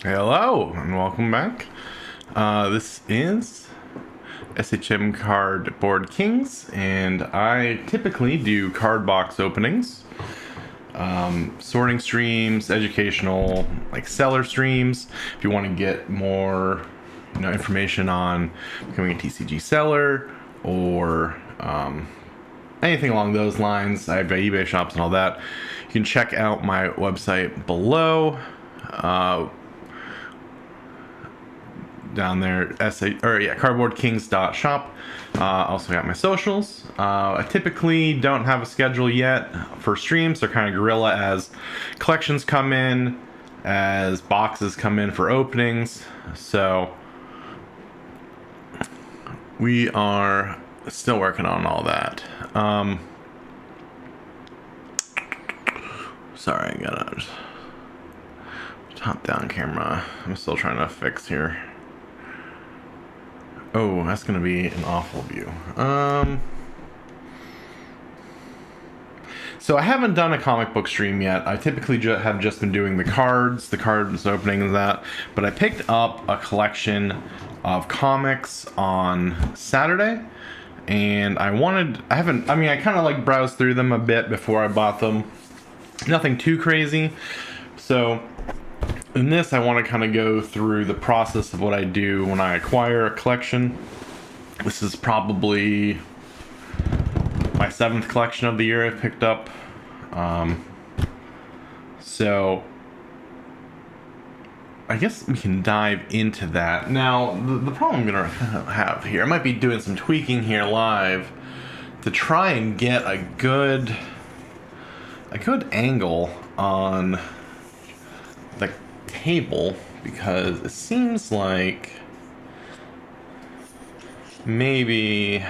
Hello and welcome back. This is SHM Cardboard Kings, and I typically do card box openings, sorting streams, educational, like seller streams. If you want to get more, information on becoming a TCG seller or anything along those lines, I have eBay shops and all that. You can check out my website below. Down there, cardboardkings.shop. Also got my socials. I typically don't have a schedule yet for streams. They're kind of guerrilla as collections come in, as boxes come in for openings. So we are still working on all that. Sorry, I gotta just top down camera. I'm still trying to fix here. Oh, that's gonna be an awful view. So I haven't done a comic book stream yet. I typically have just been doing the cards opening and that. But I picked up a collection of comics on Saturday, and I kind of like browsed through them a bit before I bought them. Nothing too crazy. So in this, I want to kind of go through the process of what I do when I acquire a collection. This is probably my 7th collection of the year I've picked up. So I guess we can dive into that. Now, the problem I'm going to have here, I might be doing some tweaking here live to try and get a good angle on the table, because it seems like maybe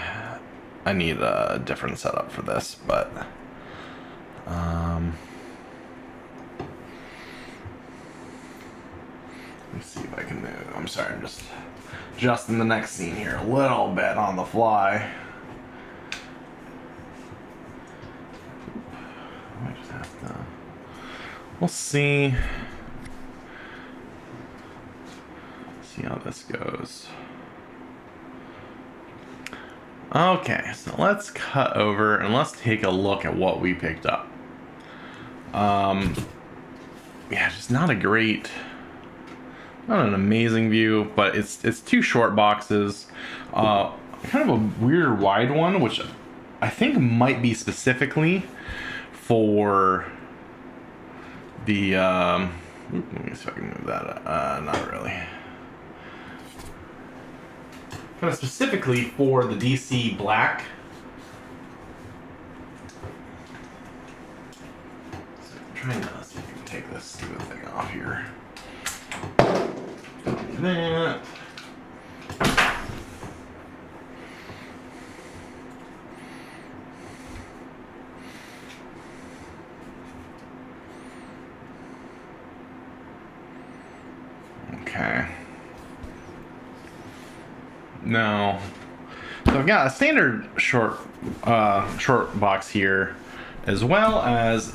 I need a different setup for this, but let me see if I can move. I'm sorry, I'm just adjusting the next scene here a little bit on the fly. I just have to. We'll see how this goes. Okay, so let's cut over and let's take a look at what we picked up. Yeah, just not an amazing view, but it's 2 short boxes. Kind of a weird wide one, which I think might be specifically for the let me see if I can move that. Not really. Kind of specifically for the DC Black. So I'm trying to see if I can take this stupid thing off here. That. Okay. No. So I've got a standard short box here, as well as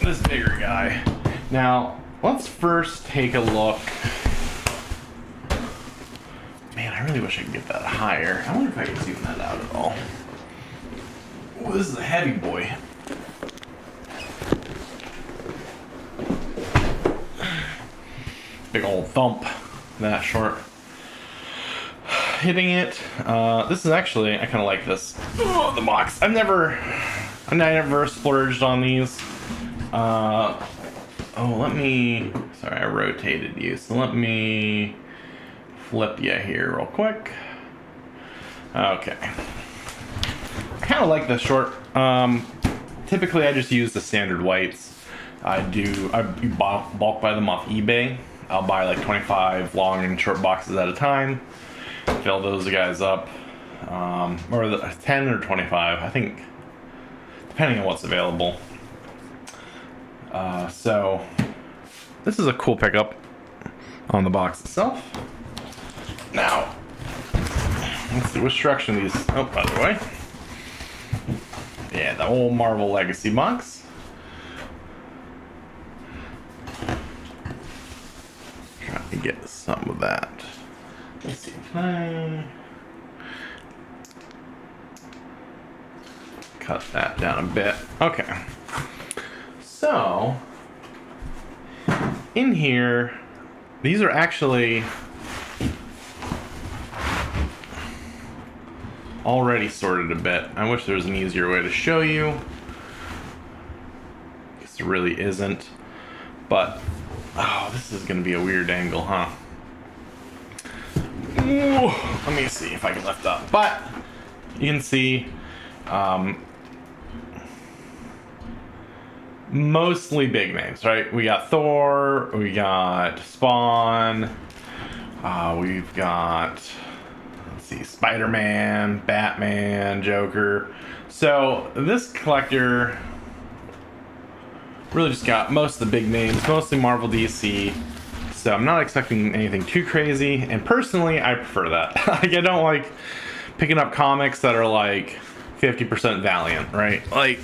this bigger guy. Now, let's first take a look. Man, I really wish I could get that higher. I wonder if I can zoom that out at all. Oh, this is a heavy boy. Big old thump, that short. Hitting it. This is actually, I kind of like this. The box. I never splurged on these. Sorry, I rotated you. So let me flip you here real quick. Okay. I kind of like the short. Typically, I just use the standard whites. I bulk buy them off eBay. I'll buy like 25 long and short boxes at a time. Fill those guys up, or 10 or 25, I think, depending on what's available. So this is a cool pickup on the box itself. Now, let's see which direction these. Oh, by the way, yeah, the old Marvel Legacy box. me get some of that. Let's see. Can I cut that down a bit? Okay. So, in here, these are actually already sorted a bit. I wish there was an easier way to show you. Because there really isn't. But, oh, this is going to be a weird angle, huh? Ooh, let me see if I can lift up. But, you can see, mostly big names, right? We got Thor, we got Spawn, we've got, let's see, Spider-Man, Batman, Joker. So this collector really just got most of the big names, mostly Marvel, DC. So I'm not expecting anything too crazy, and personally, I prefer that. Like, I don't like picking up comics that are like 50% Valiant, right? Like,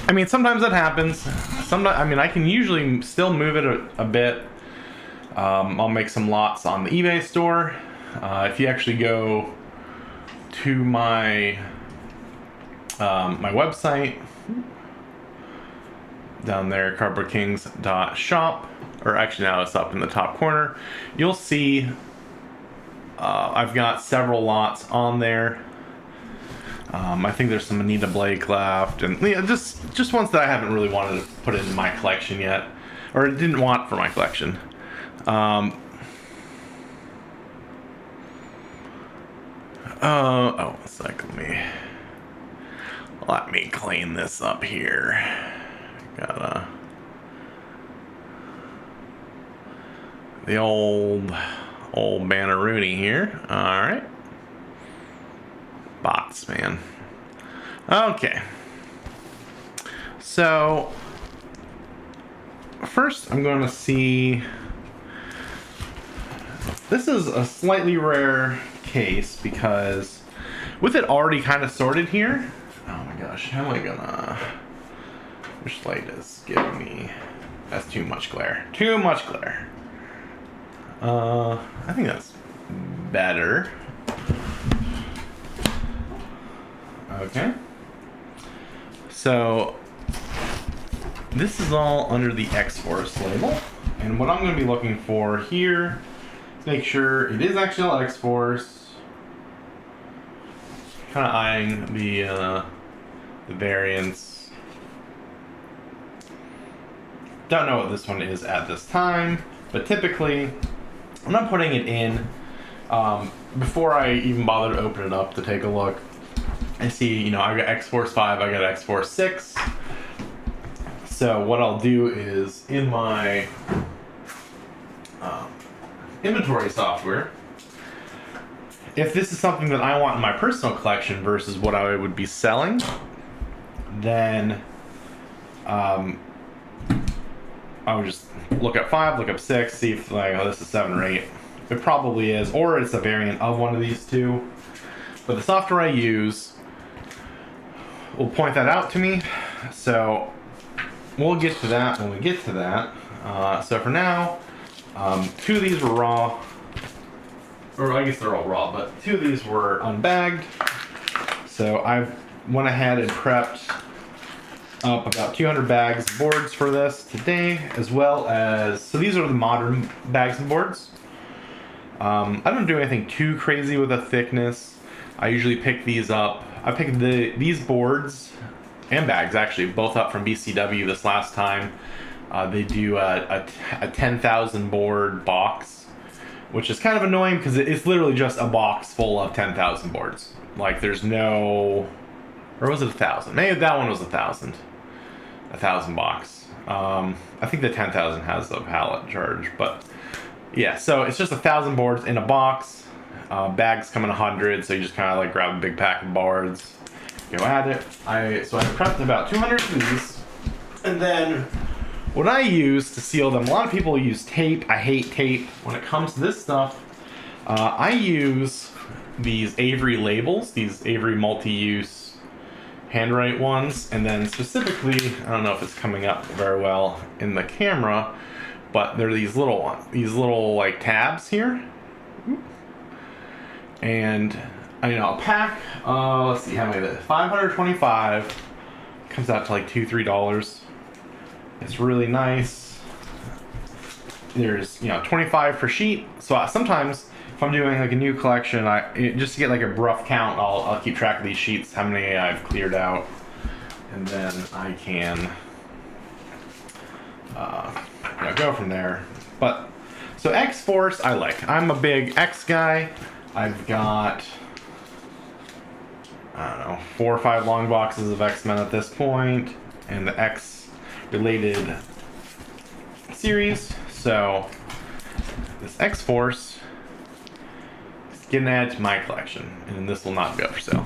I mean, sometimes that happens. Sometimes, I mean, I can usually still move it a bit. I'll make some lots on the eBay store. If you actually go to my my website down there, cardboardkings.shop, or actually now it's up in the top corner, you'll see I've got several lots on there. I think there's some Anita Blake left, and just ones that I haven't really wanted to put in my collection yet, or didn't want for my collection. Oh, one sec, let me clean this up here. Got the old Banner-Rooney here. All right. Bots, man. Okay. So, first I'm going to see... This is a slightly rare case because with it already kind of sorted here... Oh my gosh, how am I gonna... Which light is giving me... That's too much glare. Too much glare. I think that's better. Okay. So, this is all under the X-Force label. And what I'm going to be looking for here is make sure it is actually all X-Force. Kind of eyeing the variants. Don't know what this one is at this time, but typically I'm not putting it in before I even bother to open it up to take a look. I see, you know, I got X-Force 5, I got X-Force 6. So what I'll do is in my inventory software, if this is something that I want in my personal collection versus what I would be selling, then I would just look up 5, look up 6, see if like, oh, this is 7 or 8. It probably is, or it's a variant of one of these two. But the software I use will point that out to me. So we'll get to that when we get to that. So for now, 2 of these were raw. Or I guess they're all raw, but 2 of these were unbagged. So I went ahead and prepped up about 200 bags of boards for this today, as well as, so these are the modern bags and boards. I don't do anything too crazy with the thickness. I usually pick these up. I picked these boards and bags actually both up from BCW this last time. They do a 10,000 board box, which is kind of annoying because it's literally just a box full of 10,000 boards. Like there's no, or was it 1,000? Maybe that one was 1,000. 1,000 box. I think the 10,000 has a pallet charge, but yeah. So it's just 1,000 boards in a box. Bags come in 100, so you just kind of like grab a big pack of boards, go at it. So I prepped about 200 of these, and then what I use to seal them, a lot of people use tape. I hate tape. When it comes to this stuff, I use these Avery labels, these Avery multi-use handwrite ones, and then specifically, I don't know if it's coming up very well in the camera, but they're these little like tabs here. And a pack, let's see how many of it, 525 comes out to like $2-3. It's really nice. There's 25 per sheet. So sometimes if I'm doing like a new collection, just to get like a rough count, I'll keep track of these sheets, how many I've cleared out, and then I can go from there. But so X-Force I like. I'm a big X guy. I've got, I don't know, 4 or 5 long boxes of X-Men at this point, and the X related series. So this X-Force is getting added to my collection, and this will not be up for sale.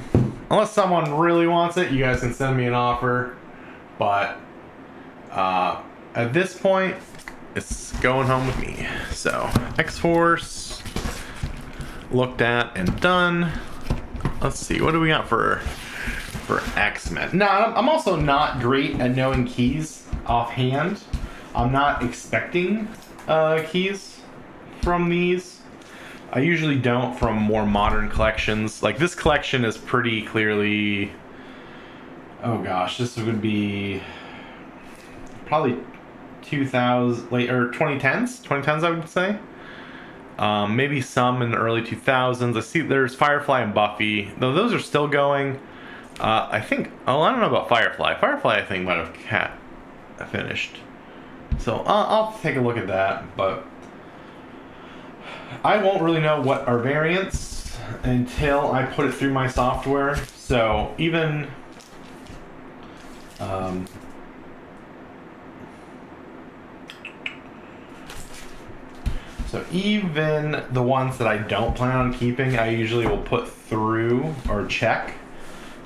Unless someone really wants it, you guys can send me an offer. But at this point, it's going home with me. So X-Force looked at and done. Let's see, what do we got for X-Men? Now, I'm also not great at knowing keys offhand. I'm not expecting keys from these. I usually don't from more modern collections. Like this collection is pretty clearly, oh gosh, this would be probably 2000 late or 2010s I would say. Maybe some in the early 2000s. I see there's Firefly and Buffy, though those are still going. I think, I don't know about Firefly. Firefly I think might have finished. So I'll take a look at that, but I won't really know what are variants until I put it through my software. So even even the ones that I don't plan on keeping, I usually will put through or check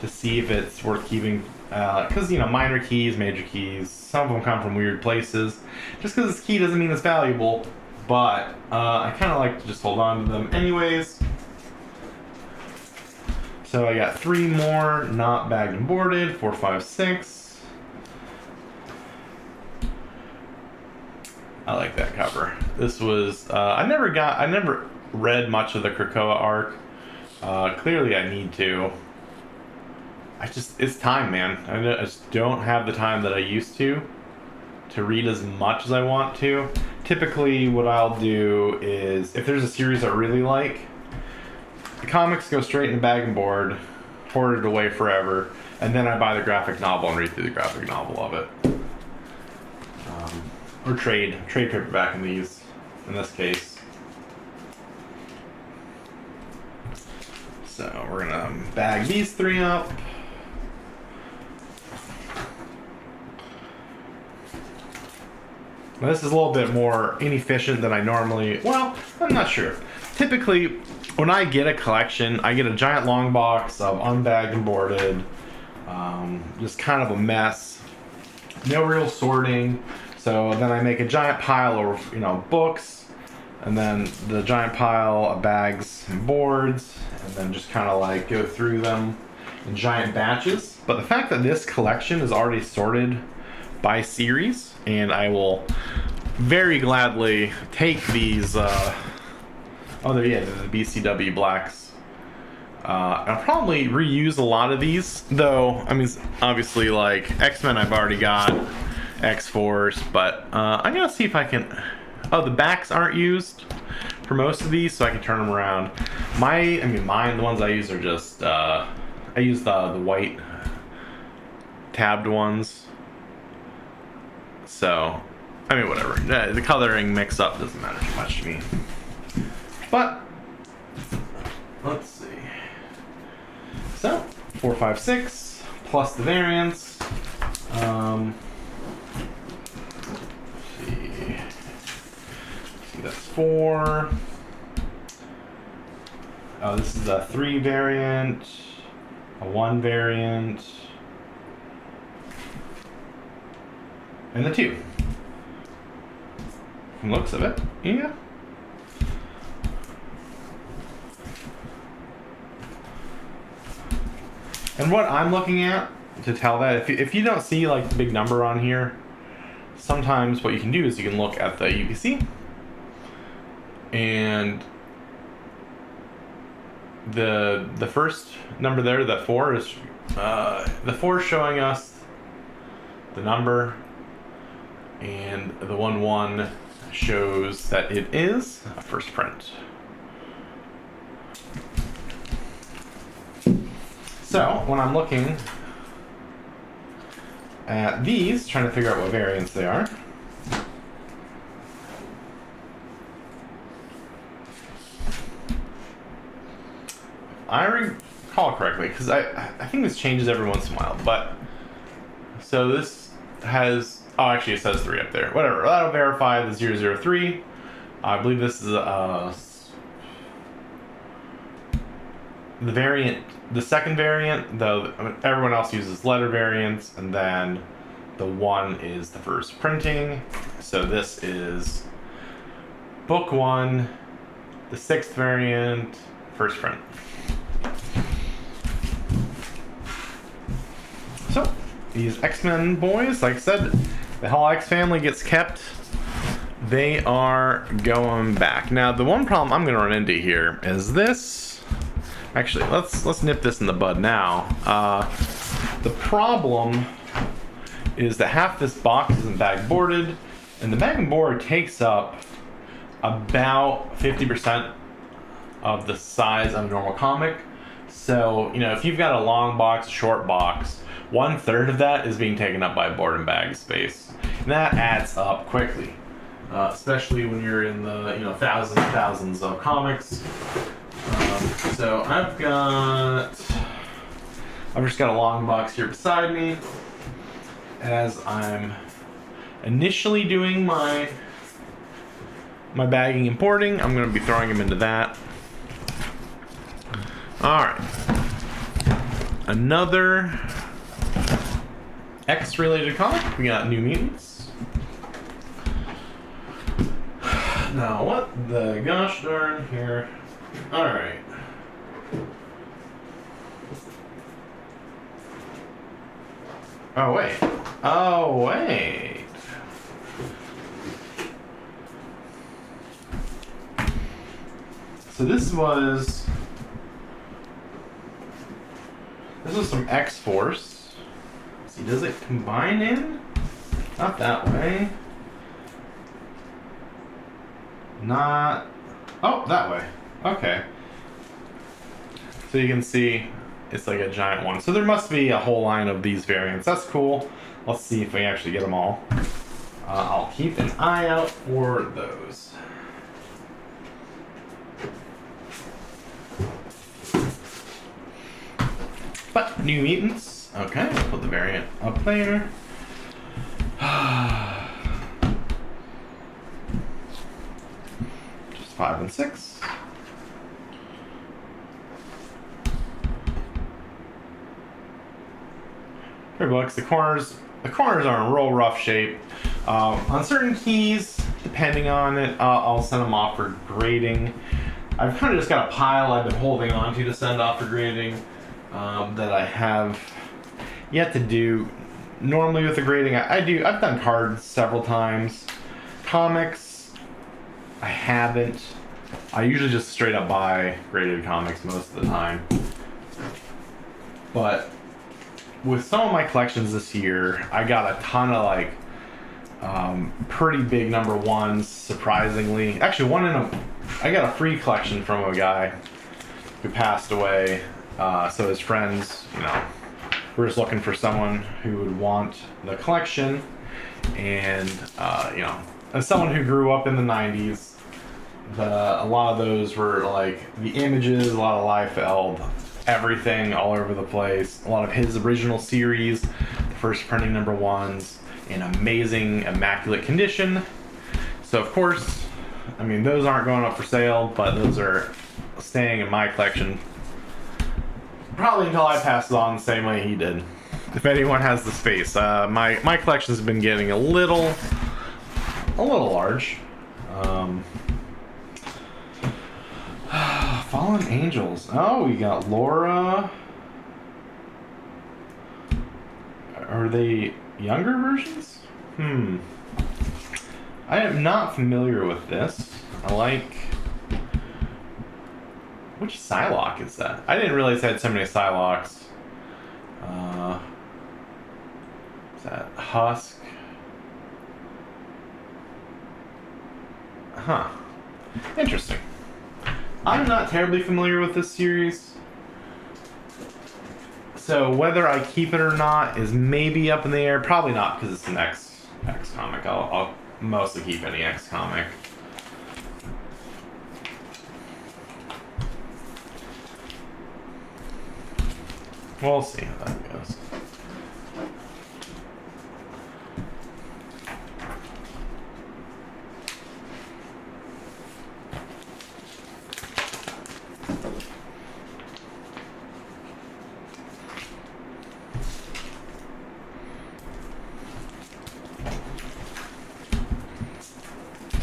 to see if it's worth keeping. Because, minor keys, major keys, some of them come from weird places. Just because it's key doesn't mean it's valuable, but I kind of like to just hold on to them anyways. So I got 3 more not bagged and boarded, 4, 5, 6. I like that cover. This was, I never read much of the Krakoa arc. Clearly I need to. It's time, man. I just don't have the time that I used to read as much as I want to. Typically what I'll do is, if there's a series I really like, the comics go straight in the bag and board, hoard it away forever, and then I buy the graphic novel and read through the graphic novel of it. Or trade paperback in these, in this case. So we're gonna bag these 3 up. Now this is a little bit more inefficient than I normally, well, I'm not sure. Typically, when I get a collection, I get a giant long box of unbagged and boarded, just kind of a mess, no real sorting. So then I make a giant pile of, books, and then the giant pile of bags and boards, and then just kind of like go through them in giant batches. But the fact that this collection is already sorted by series, and I will very gladly take these, the BCW blacks. I'll probably reuse a lot of these, though, I mean, obviously, like, X-Men I've already got, X-Force, but I'm gonna see if I can, the backs aren't used for most of these, so I can turn them around. The ones I use are just, I use the white tabbed ones. So, whatever. The coloring mix up doesn't matter too much to me. But, let's see. So, 4, 5, 6, plus the variants. That's 4. Oh, this is a 3 variant, a 1 variant, and the 2. From the looks of it, yeah. And what I'm looking at to tell that, if you don't see like the big number on here, sometimes what you can do is you can look at the UPC, and the first number there, the 4 is the 4 showing us the number, and the 1 shows that it is a first print. So when I'm looking at these, trying to figure out what variants they are, I recall correctly, because I think this changes every once in a while, but so this has, oh, actually it says 3 up there, whatever, that'll verify the 003. I believe this is the variant, the second variant, though everyone else uses letter variants, and then the 1 is the first printing. So this is book 1, the 6th variant, first print. So these X-Men boys, like I said, the whole X family gets kept. They are going back. Now the one problem I'm going to run into here is this. Actually, let's nip this in the bud now. The problem is that half this box isn't bag boarded, and the bag and board takes up about 50% of the size of a normal comic. So, you know, if you've got a long box, short box, 1/3 of that is being taken up by board and bag space. And that adds up quickly, especially when you're in the, you know, thousands of comics. So I've just got a long box here beside me as I'm initially doing my bagging and boarding. I'm going to be throwing them into that. Alright. Another X-related comic. We got New Mutants. Now, what the gosh darn here? Alright. Oh, wait. So this was some X-Force. See, does it combine in? Not that way. Not... Oh, that way. Okay. So you can see it's like a giant one. So there must be a whole line of these variants. That's cool. Let's see if we actually get them all. I'll keep an eye out for those. But New Mutants. Okay, let's put the variant up there. Just 5 and 6. Books. The corners are in real rough shape. On certain keys, depending on it, I'll send them off for grading. I've kind of just got a pile I've been holding on to send off for grading that I have yet to do. Normally with the grading, I've done cards several times. Comics, I haven't. I usually just straight up buy graded comics most of the time. But with some of my collections this year, I got a ton of like pretty big number 1s, surprisingly. Actually, I got a free collection from a guy who passed away. So his friends, you know, were just looking for someone who would want the collection. And, you know, as someone who grew up in the 90s, a lot of those were like the images, a lot of Liefeld, everything all over the place. A lot of his original series, the first printing number 1s, in amazing, immaculate condition. So of course, I mean, those aren't going up for sale, but those are staying in my collection probably until I pass it on the same way he did. If anyone has the space. My collection's been getting a little large. Fallen Angels. Oh, we got Laura. Are they younger versions? I am not familiar with this. I like... Which Psylocke is that? I didn't realize I had so many Psylocks. Is that Husk? Huh. Interesting. I'm not terribly familiar with this series. So whether I keep it or not is maybe up in the air. Probably not, because it's an X comic. I'll mostly keep any X comic. We'll see how that goes.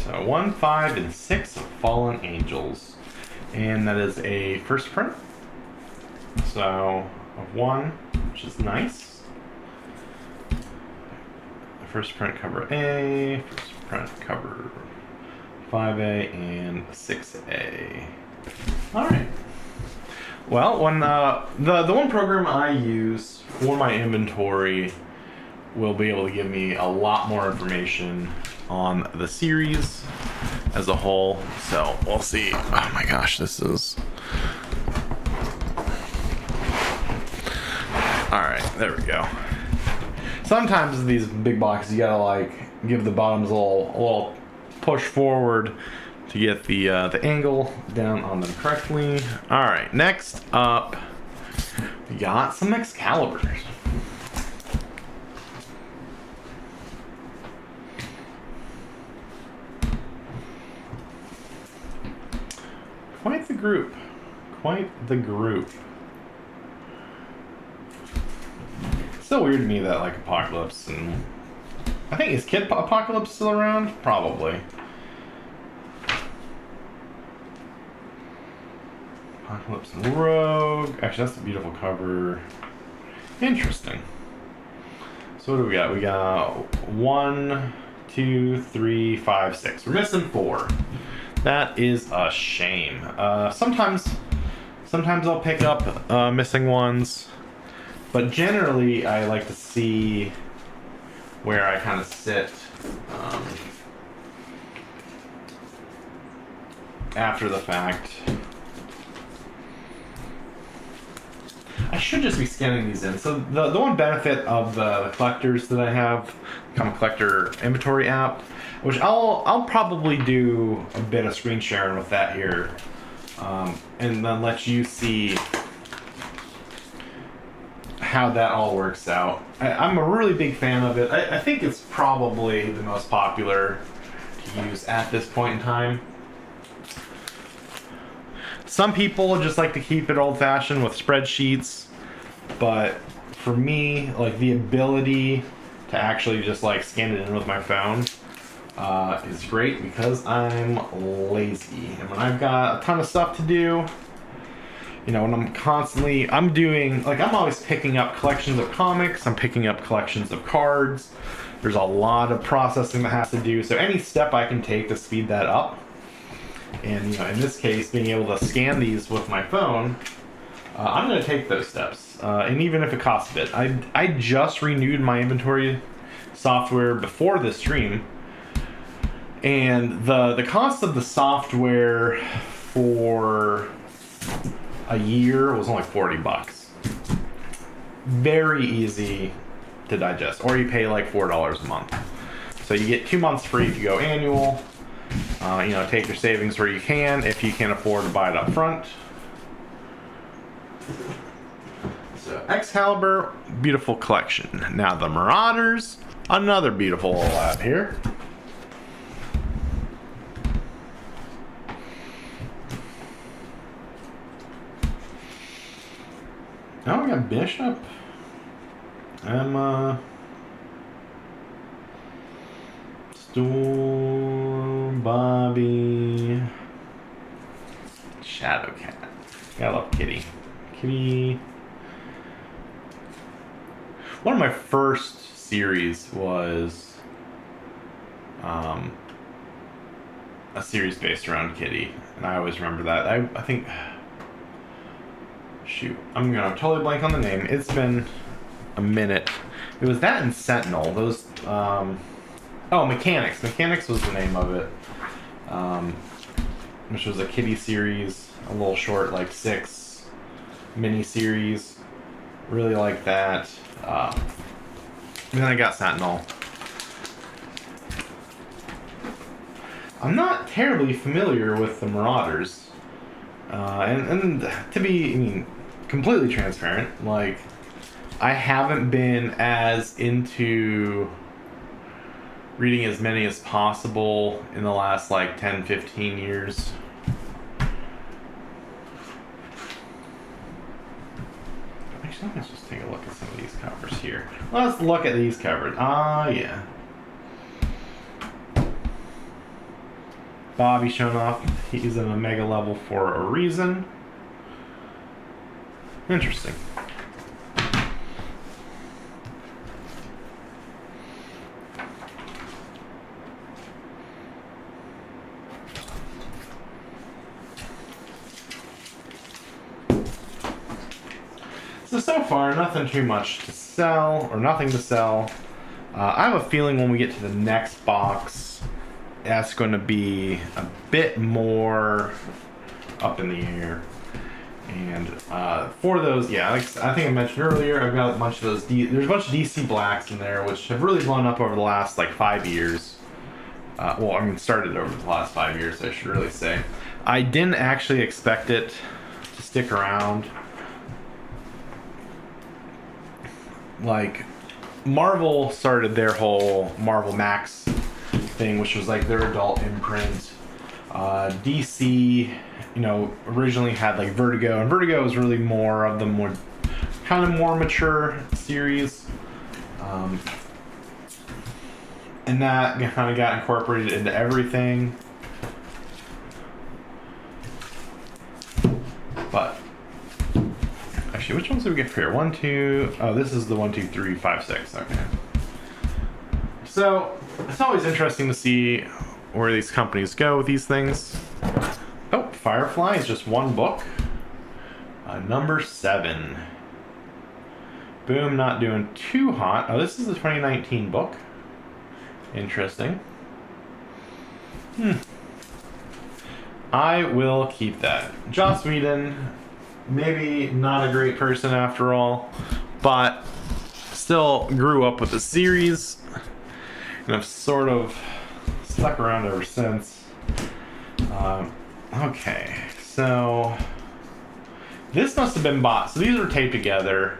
So 1, 5, and 6 of Fallen Angels. And that is a first print. So, of 1, which is nice. First print cover A, first print cover 5A, and 6A. Alright. Well, when the one program I use for my inventory will be able to give me a lot more information on the series as a whole. So we'll see. Oh my gosh, this is... Alright, there we go. Sometimes these big boxes you gotta like give the bottoms a little push forward to get the angle down on them correctly. Alright, next up we got some Excaliburs. Quite the group. Quite the group. It's so weird to me that like Apocalypse and... I think, is Kid Apocalypse still around? Probably. Apocalypse and Rogue. Actually, that's a beautiful cover. Interesting. So what do we got? We got 1, 2, 3, 5, 6. We're missing 4. That is a shame. Sometimes I'll pick up missing ones, but generally I like to see where I kind of sit after the fact. I should just be scanning these in. So the one benefit of the collectors that I have, Comic Collector Inventory app, which I'll probably do a bit of screen sharing with that here, and then let you see how that all works out. I'm a really big fan of it. I think it's probably the most popular to use at this point in time. Some people just like to keep it old-fashioned with spreadsheets, but for me, like the ability to actually just like scan it in with my phone is great because I'm lazy. And when I've got a ton of stuff to do, you know, when I'm doing, like I'm always picking up collections of comics, I'm picking up collections of cards. There's a lot of processing that has to do, so any step I can take to speed that up. And you know, in this case, being able to scan these with my phone, I'm going to take those steps. And even if it costs a bit, I just renewed my inventory software before this stream, and the cost of the software for a year was only $40. Very easy to digest, or you pay like $4 a month. So you get 2 months free if you go annual. You know, take your savings where you can if you can't afford to buy it up front. So Excalibur, beautiful collection. Now the Marauders, another beautiful lab here. Oh, we got Bishop. Emma. Storm, Bobby, Shadowcat. Gotta love Kitty. Kitty. One of my first series was a series based around Kitty, and I always remember that. I think, shoot, I'm gonna totally blank on the name. It's been a minute. It was that and Sentinel. Those, oh, Mechanics. Mechanics was the name of it, which was a Kitty series, a little short, like 6 mini series. Really like that. And then I got Sentinel. I'm not terribly familiar with the Marauders, and to be, I mean, completely transparent, like, I haven't been as into reading as many as possible in the last, like, 10, 15 years. Actually, let's just take a look at some of these covers here. Let's look at these covers. Yeah. Bobby showing off. He's in a mega level for a reason. Interesting. So far, nothing too much to sell, or nothing to sell. I have a feeling when we get to the next box, that's going to be a bit more up in the air. And for those, yeah, like I think I mentioned earlier, I've got a bunch of those. There's a bunch of DC Blacks in there, which have really blown up over the last like 5 years. Well, I mean, started over the last 5 years, I should really say. I didn't actually expect it to stick around. Like, Marvel started their whole Marvel Max thing, which was like their adult imprint. DC, you know, originally had like Vertigo, and Vertigo was really more of the more kind of more mature series, and that kind of got incorporated into everything. But actually, which ones do we get here? 1, 2. Oh, this is the 1, 2, 3, 5, 6. Okay. So it's always interesting to see where these companies go with these things. Oh, Firefly is just one book. Number 7. Boom, not doing too hot. Oh, this is the 2019 book. Interesting. I will keep that. Joss Whedon, maybe not a great person after all, but still grew up with the series, and I've sort of stuck around ever since. Okay, so this must have been bought. So these are taped together.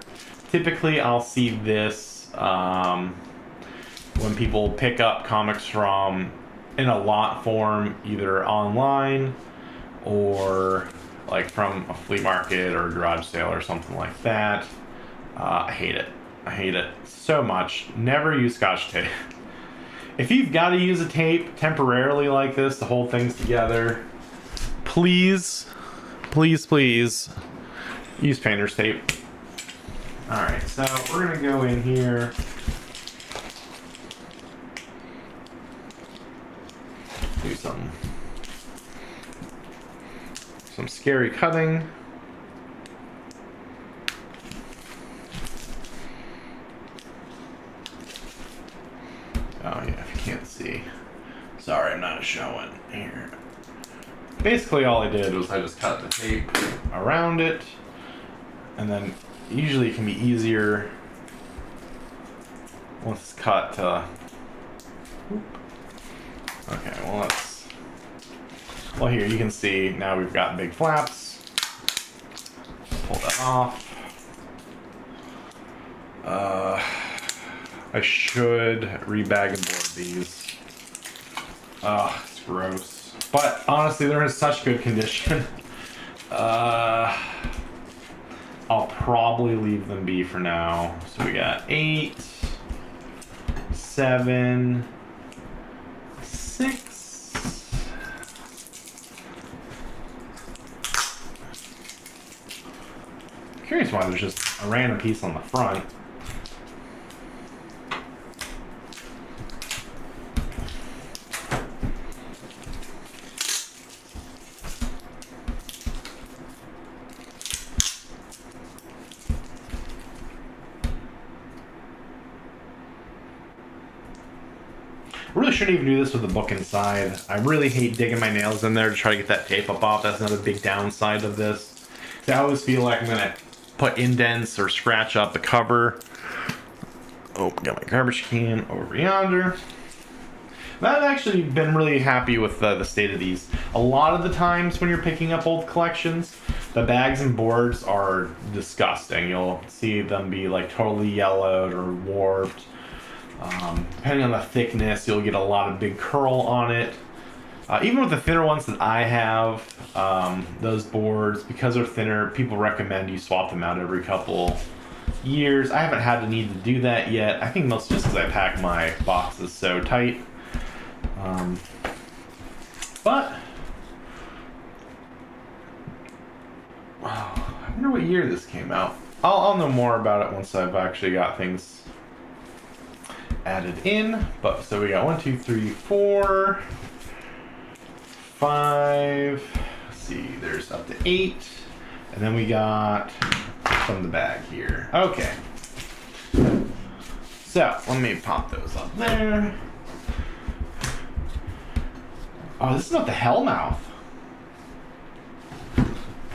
Typically, I'll see this when people pick up comics from in a lot form, either online or like from a flea market or a garage sale or something like that. I hate it. I hate it so much. Never use Scotch tape. If you've got to use a tape temporarily like this to hold things together, please, please, please use painter's tape. Alright, so we're going to go in here. Do some scary cutting. Oh yeah, if you can't see. Sorry, I'm not showing here. Basically all I did was I just cut the tape around it, and then usually it can be easier once it's cut to... Okay, well let's... Well, here you can see now we've got big flaps. Pull that off. I should rebag and board these. It's gross. But honestly, they're in such good condition. I'll probably leave them be for now. So we got 8, 7, 6. Curious why there's just a random piece on the front. probably shouldn't even do this with the book inside. I really hate digging my nails in there to try to get that tape up off. That's another big downside of this. I always feel like I'm gonna put indents or scratch up the cover. Oh, got my garbage can over yonder. I've actually been really happy with the state of these. A lot of the times when you're picking up old collections, the bags and boards are disgusting. You'll see them be like totally yellowed or warped. Depending on the thickness, you'll get a lot of big curl on it. Even with the thinner ones that I have, those boards, because they're thinner, people recommend you swap them out every couple years. I haven't had the need to do that yet. I think mostly just because I pack my boxes so tight. But wow, I wonder what year this came out. I'll know more about it once I've actually got things added in. But so we got 1, 2, 3, 4, 5. Let's see, there's up to 8, and then we got from the bag here. Okay, so let me pop those up there. Oh, this is not the Hellmouth.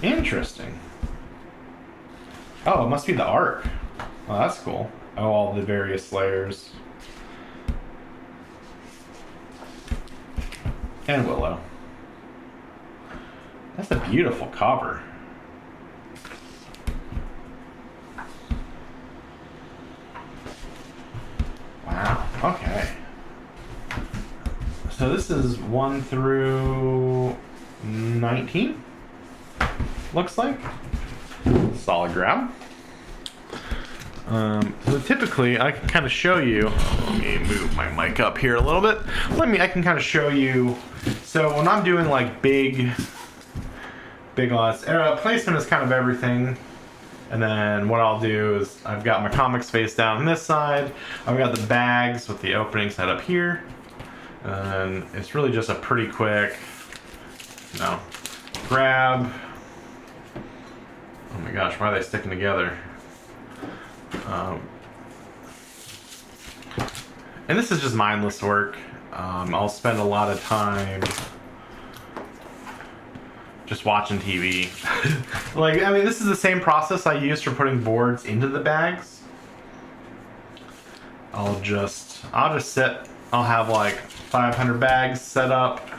Interesting. Oh, it must be the Ark. Oh, that's cool. Oh, all the various layers. And Willow. That's a beautiful cover. Wow, okay. So this is 1 through 19, looks like. Solid grab. So typically, I can kind of show you. Let me move my mic up here a little bit. I can kind of show you. So when I'm doing like big lots, placement is kind of everything. And then what I'll do is I've got my comics face down on this side. I've got the bags with the opening set up here. And it's really just a pretty quick, grab. Oh my gosh, why are they sticking together? And this is just mindless work. I'll spend a lot of time just watching TV. This is the same process I use for putting boards into the bags. I'll just sit. I'll have like 500 bags set up,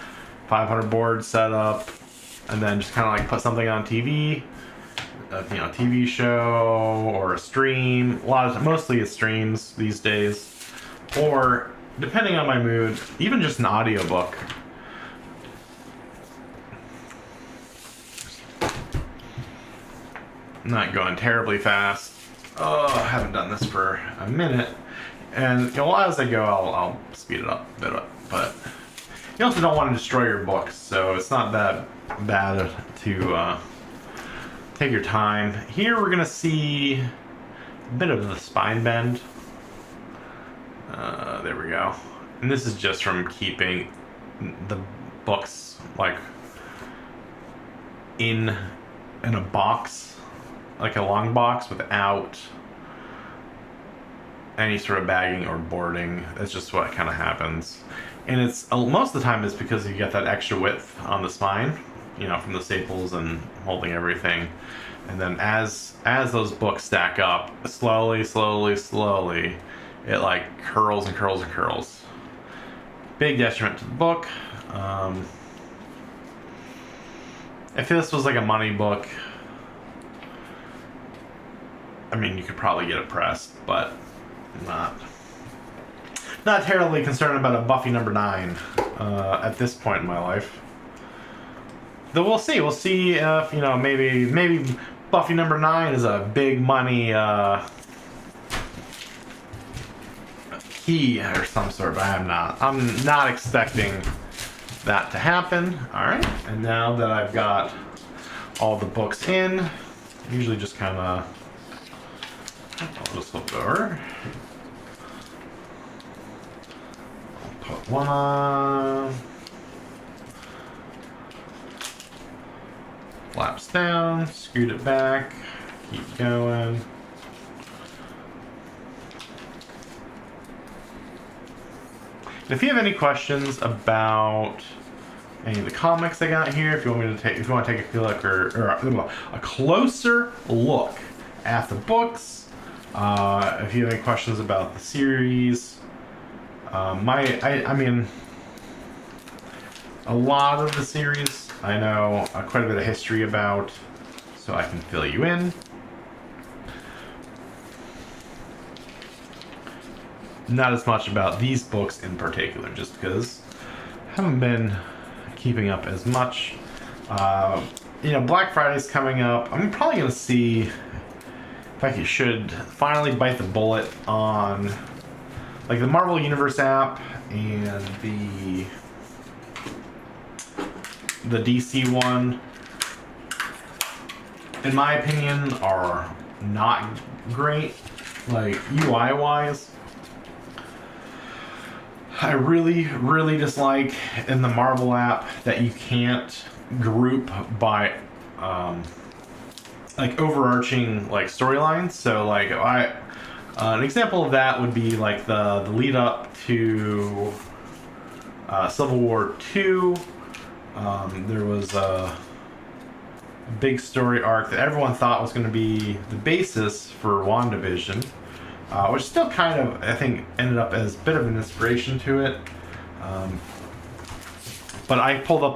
500 boards set up, and then just kind of like put something on TV, a TV show or a stream. Mostly it's streams these days, or depending on my mood, even just an audiobook. I'm not going terribly fast. Oh, I haven't done this for a minute. And as I go, I'll speed it up a bit. But you also don't want to destroy your books, so it's not that bad to take your time. Here we're gonna see a bit of the spine bend. There we go. And this is just from keeping the books like in a box, like a long box without any sort of bagging or boarding. That's just what kind of happens. And it's most of the time it's because you get that extra width on the spine, from the staples and holding everything. And then as those books stack up, slowly, it like curls and curls and curls. Big detriment to the book. If this was like a money book, you could probably get it pressed, but not terribly concerned about a Buffy #9 at this point in my life. Though we'll see. We'll see if maybe Buffy #9 is a big money key or some sort. But I'm not expecting that to happen. All right. And now that I've got all the books in, I usually just kind of. I'll just flip it over. I'll put one on. Flaps down, scoot it back, keep going. If you have any questions about any of the comics I got here, if you want to take a look or a closer look at the books, if you have any questions about the series, I mean, a lot of the series I know quite a bit of history about, so I can fill you in. Not as much about these books in particular, just because I haven't been keeping up as much. You know, Black Friday's coming up. I'm probably going to see if I should finally bite the bullet on like the Marvel Universe app and the DC one. In my opinion, are not great, like UI wise. I really dislike in the Marvel app that you can't group by like overarching like storylines. So like an example of that would be like the lead up to Civil War II. There was a big story arc that everyone thought was going to be the basis for WandaVision. Which still kind of, I think, ended up as a bit of an inspiration to it. But I pulled up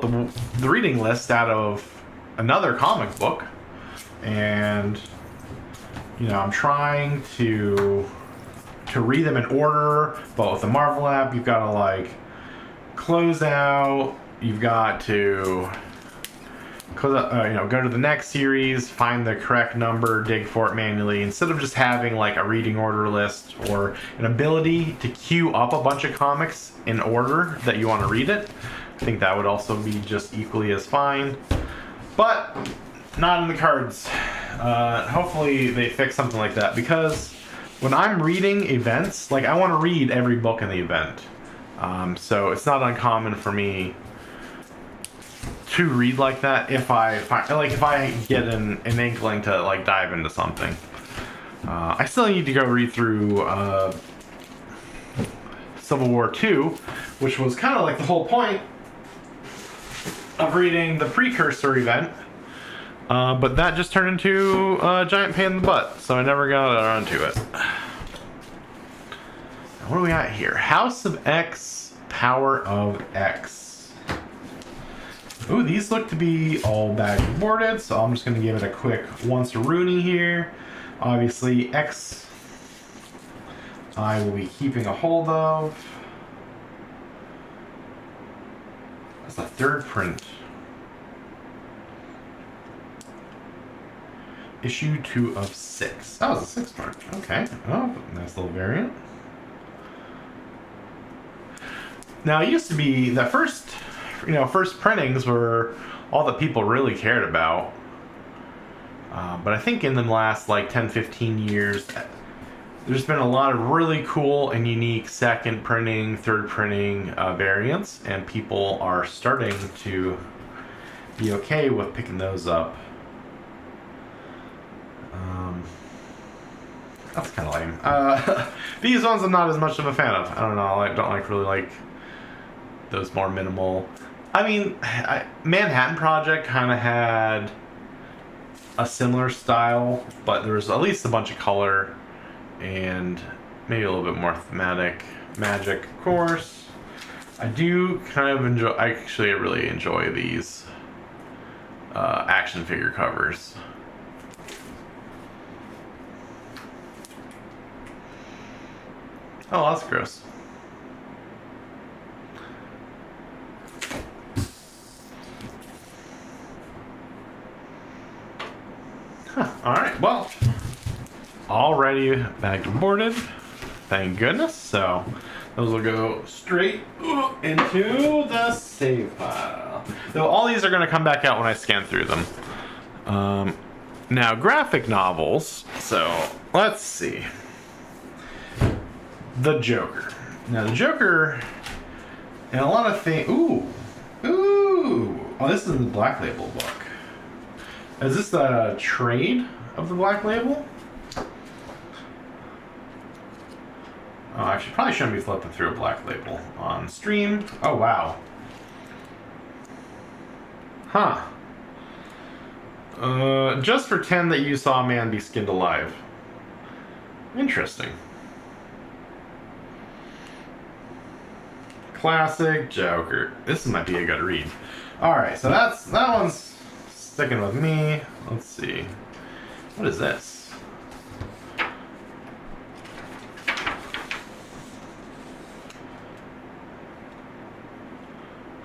the reading list out of another comic book, and you know, I'm trying to read them in order. But with the Marvel app, you've got to like close out. You've got to you know, go to the next series, find the correct number, dig for it manually, instead of just having like a reading order list or an ability to queue up a bunch of comics in order that you want to read it. I think that would also be just equally as fine, but not in the cards. Hopefully they fix something like that, because when I'm reading events, like I want to read every book in the event. So it's not uncommon for me to read like that if I get an inkling to like dive into something. I still need to go read through Civil War II, which was kind of like the whole point of reading the precursor event, but that just turned into a giant pain in the butt, so I never got around to it. What do we got here? House of X, Power of X. Ooh, these look to be all bagged and boarded, so I'm just going to give it a quick once Rooney here. Obviously, X I will be keeping a hold of. That's the third print. Issue 2 of 6. That was a 6th print. Okay. Oh, nice little variant. Now, it used to be the first printings were all that people really cared about. But I think in the last like 10-15 years, there's been a lot of really cool and unique second printing, third printing variants, and people are starting to be okay with picking those up. That's kind of lame. These ones I'm not as much of a fan of. I don't know. I don't really like those more minimal. I mean, Manhattan Project kind of had a similar style, but there was at least a bunch of color and maybe a little bit more thematic. Magic, of course. I do kind of enjoy. I really enjoy these action figure covers. Oh, that's gross. Huh, alright, well, already bagged and boarded. Thank goodness. So, those will go straight into the save pile. Though all these are going to come back out when I scan through them. Now, graphic novels. So, let's see. The Joker. Now, the Joker, and a lot of things. Ooh. Oh, this is the Black Label book. Is this the trade of the Black Label? Oh, actually, probably shouldn't be flipping through a Black Label on stream. Oh, wow. Huh. Just for 10 that you saw a man be skinned alive. Interesting. Classic Joker. This might be a good read. Alright, so that one's sticking with me. Let's see. What is this?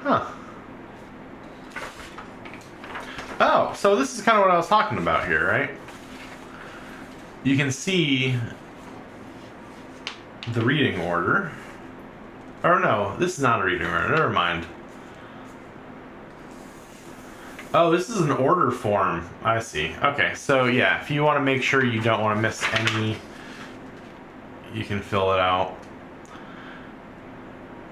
Huh. Oh, so this is kind of what I was talking about here, right? You can see the reading order. Or no, this is not a reading order. Never mind. Oh, this is an order form. I see. Okay, so yeah, if you want to make sure you don't want to miss any, you can fill it out.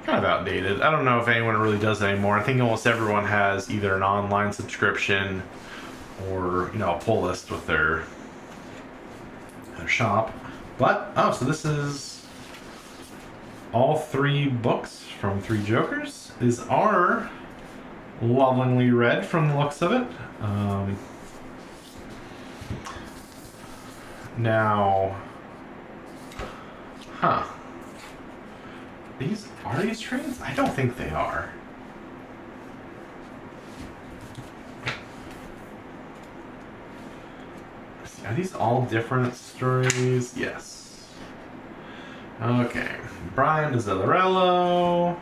Kind of outdated. I don't know if anyone really does it anymore. I think almost everyone has either an online subscription or, you know, a pull list with their shop. But, oh, so this is all 3 books from 3 Jokers. These are lovingly read from the looks of it. Now, huh. Are these trades? I don't think they are. Are these all different stories? Yes. Okay. Brian Azzarello.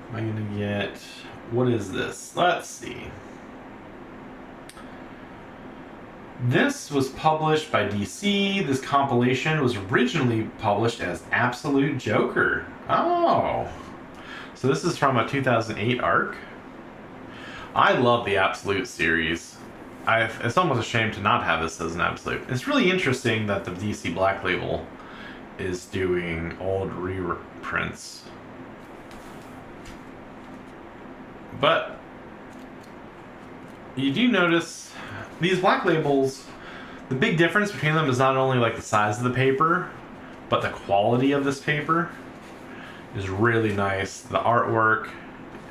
Am I gonna get... What is this? Let's see. This was published by DC. This compilation was originally published as Absolute Joker. Oh. So this is from a 2008 arc. I love the Absolute series. It's almost a shame to not have this as an Absolute. It's really interesting that the DC Black Label is doing old reprints. But you do notice these Black Labels, the big difference between them is not only like the size of the paper, but the quality of this paper is really nice. The artwork,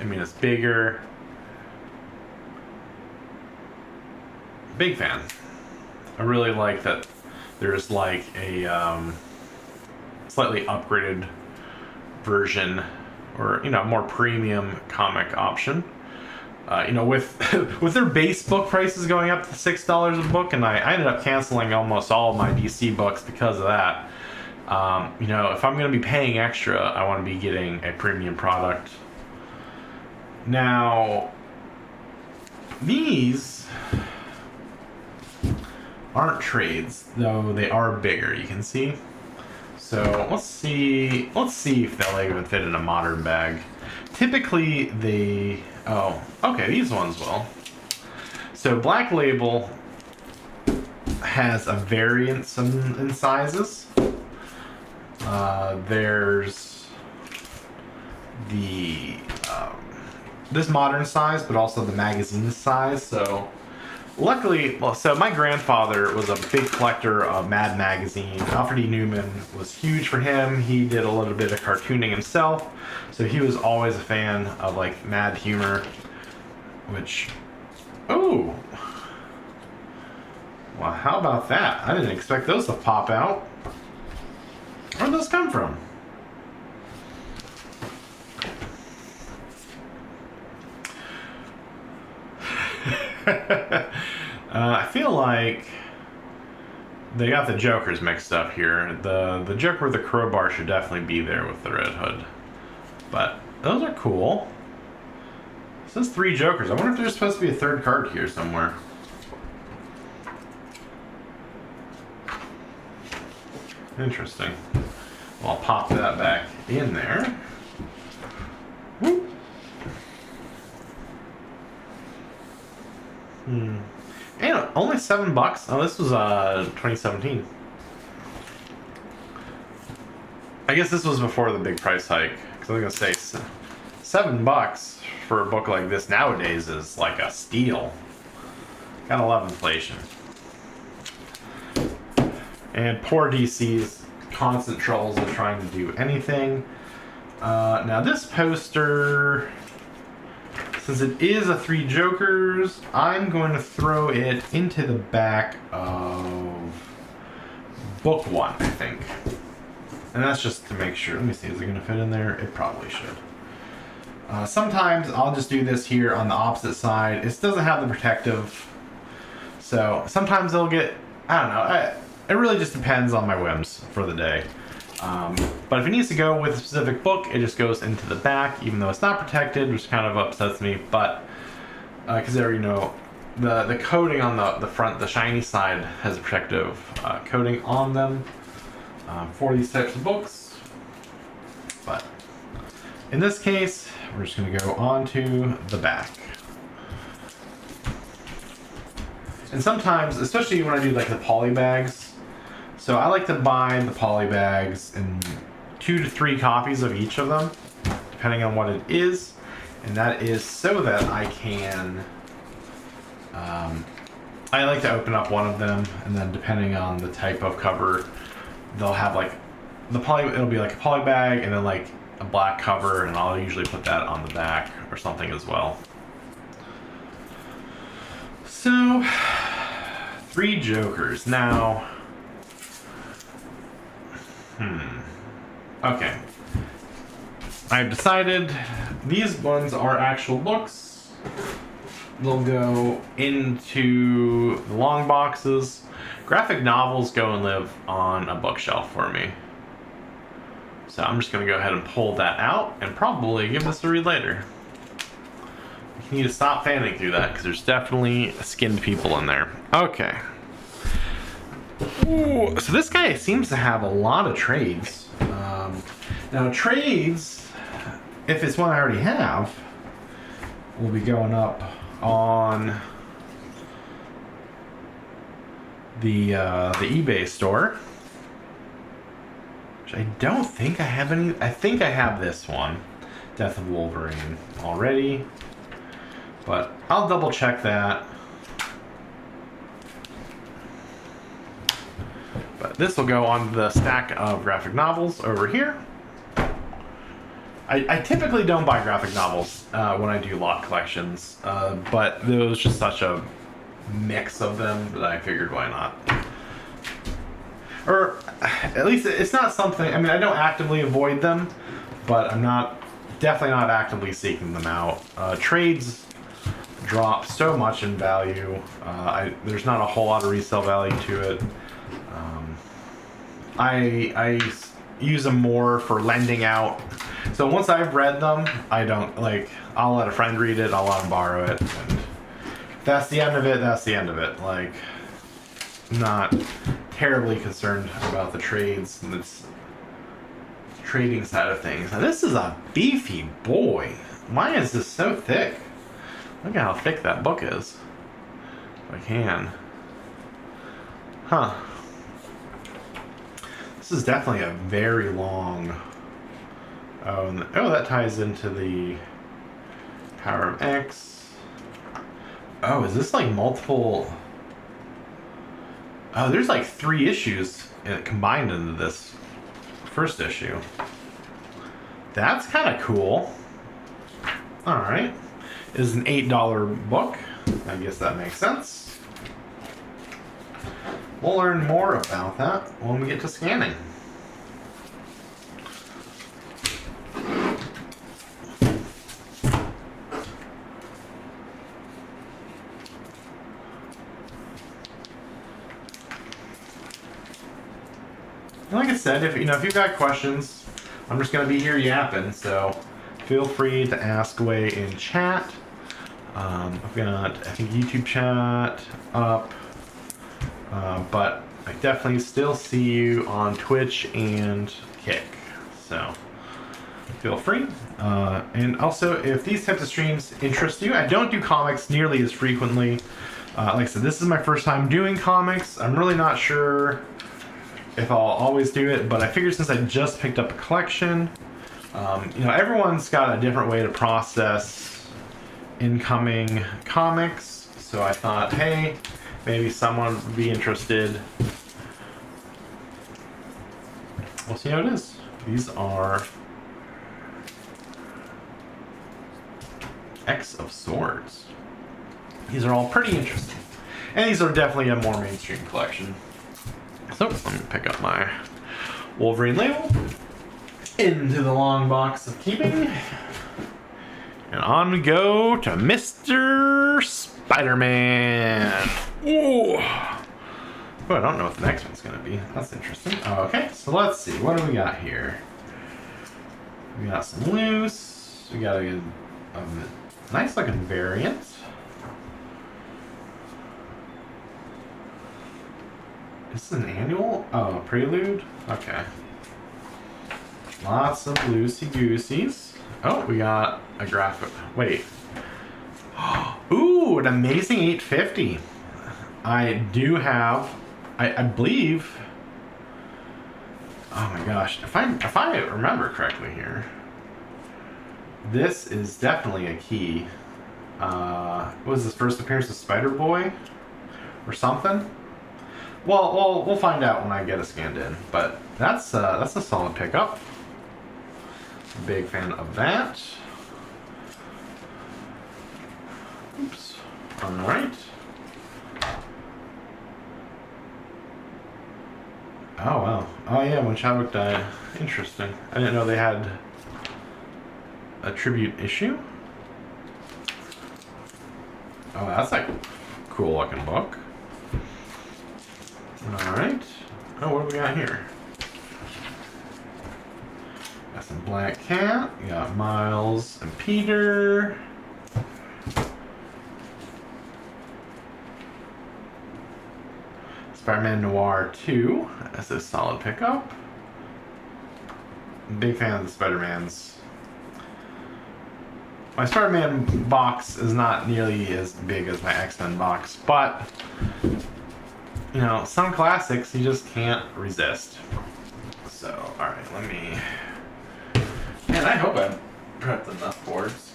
I mean, it's bigger. Big fan. I really like that there's like a slightly upgraded version, or, you know, more premium comic option. You know, with with their base book prices going up to $6 a book, and I ended up canceling almost all of my DC books because of that. You know, if I'm going to be paying extra, I want to be getting a premium product. Now, these aren't trades, though they are bigger, you can see. So let's see if they'll even fit in a modern bag. Typically they, oh, okay, these ones will. So Black Label has a variance in sizes. There's the this modern size, but also the magazine size. So luckily, well, so my grandfather was a big collector of Mad Magazine. Alfred E. Newman was huge for him. He did a little bit of cartooning himself, so he was always a fan of like Mad humor, which, oh, well, how about that? I didn't expect those to pop out. Where'd those come from? I feel like they got the Jokers mixed up here. The Joker with the crowbar should definitely be there with the Red Hood. But those are cool. It says 3 Jokers. I wonder if there's supposed to be a 3rd card here somewhere. Interesting. Well, I'll pop that back in there. Whoop. And only $7. Oh, this was 2017. I guess this was before the big price hike. Because I was gonna say $7 for a book like this nowadays is like a steal. Gotta love inflation. And poor DC's constant troubles of trying to do anything. Now this poster, since it is a 3 Jokers, I'm going to throw it into the back of book 1, I think. And that's just to make sure. Let me see, is it going to fit in there? It probably should. Sometimes I'll just do this here on the opposite side. It doesn't have the protective, so sometimes it'll get, I don't know, it really just depends on my whims for the day. But if it needs to go with a specific book, it just goes into the back, even though it's not protected, which kind of upsets me. But because there, you know, the coating on the front, the shiny side, has a protective coating on them for these types of books. But in this case, we're just going to go onto the back. And sometimes, especially when I do like the poly bags, so I like to buy the poly bags in 2 to 3 copies of each of them, depending on what it is. And that is so that I can, I like to open up one of them, and then depending on the type of cover, they'll have like, it'll be like a poly bag and then like a black cover, and I'll usually put that on the back or something as well. So, 3 Jokers. Now, okay. I've decided these ones are actual books. They'll go into the long boxes. Graphic novels go and live on a bookshelf for me. So I'm just going to go ahead and pull that out and probably give this a read later. You need to stop fanning through that because there's definitely skinned people in there. Okay. Ooh, so this guy seems to have a lot of trades. Now trades, if it's one I already have, will be going up on the eBay store. Which I don't think I have any. I think I have this one, Death of Wolverine, already. But I'll double check that. But this will go on the stack of graphic novels over here. I typically don't buy graphic novels when I do lot collections, but there was just such a mix of them that I figured why not. Or at least it's not something, I mean, I don't actively avoid them, but I'm definitely not actively seeking them out. Trades drop so much in value. There's not a whole lot of resale value to it. I use them more for lending out. So once I've read them, I don't, like, I'll let a friend read it, I'll let them borrow it, and that's the end of it, that's the end of it. Like, not terribly concerned about the trades and this trading side of things. Now this is a beefy boy. Why is this so thick? Look at how thick that book is. If I can. Huh. This is definitely a very long... Oh, and that ties into the Power of X. Oh, is this like multiple... Oh, there's like 3 issues combined into this first issue. That's kind of cool. Alright. It is an $8 book. I guess that makes sense. We'll learn more about that when we get to scanning. Like I said, if you've got questions, I'm just gonna be here yapping, so feel free to ask away in chat. I've got, I think, YouTube chat up, but I definitely still see you on Twitch and Kick, so feel free. And also, if these types of streams interest you, I don't do comics nearly as frequently. Like I said, this is my first time doing comics. I'm really not sure if I'll always do it, but I figured since I just picked up a collection, everyone's got a different way to process incoming comics, so I thought, hey, maybe someone would be interested we'll see how it is. These are X of Swords. These are all pretty interesting. And these are definitely a more mainstream collection. So, let me pick up my Wolverine label into the long box of keeping. And on we go to Mr. Spider-Man. Ooh. Oh, I don't know what the next one's going to be. That's interesting. Okay, so let's see. What do we got here? We got some loose. We got a nice looking variant. This is an annual? Oh, prelude? Okay. Lots of loosey-gooseys. Oh, we got a graphic. Wait. Ooh, an amazing 850. I do have, I believe. Oh my gosh, if I remember correctly here, this is definitely a key. What was his first appearance of Spider-Boy or something? Well, we'll find out when I get it scanned in. But that's a solid pickup. Big fan of that. Oops. All right. Oh wow. Oh yeah, when Chadwick died. Interesting. I didn't know they had a tribute issue. Oh, that's like a cool looking book. Alright. Oh, what do we got here? Got some Black Cat. We got Miles and Peter. Spider-Man Noir 2. That's a solid pickup. Big fan of the Spider-Mans. My Spider-Man box is not nearly as big as my X-Men box, but you know, some classics you just can't resist. So, alright, let me... Man, I hope I prepped enough boards.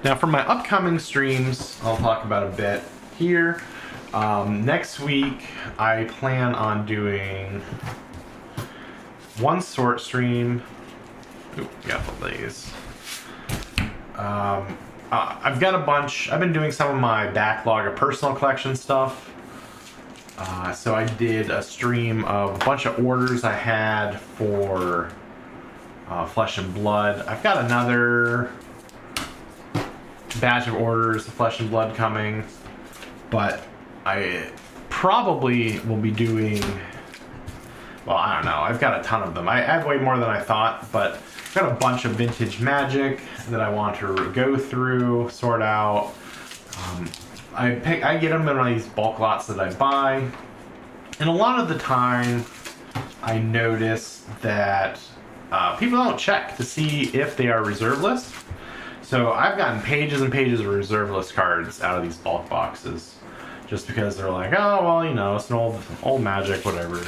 Now, for my upcoming streams, I'll talk about a bit here. Next week, I plan on doing one sort stream. Ooh, got all these. I've got a bunch. I've been doing some of my backlog of personal collection stuff. So I did a stream of a bunch of orders I had for Flesh and Blood. I've got another batch of orders of Flesh and Blood coming, but I probably will be doing, well, I don't know. I've got a ton of them. I have way more than I thought, but I've got a bunch of vintage magic that I want to go through, sort out. I get them in one of these bulk lots that I buy, and a lot of the time I notice that people don't check to see if they are reserve list. So I've gotten pages and pages of reserve list cards out of these bulk boxes, just because they're like, oh well, you know, it's an old magic, whatever.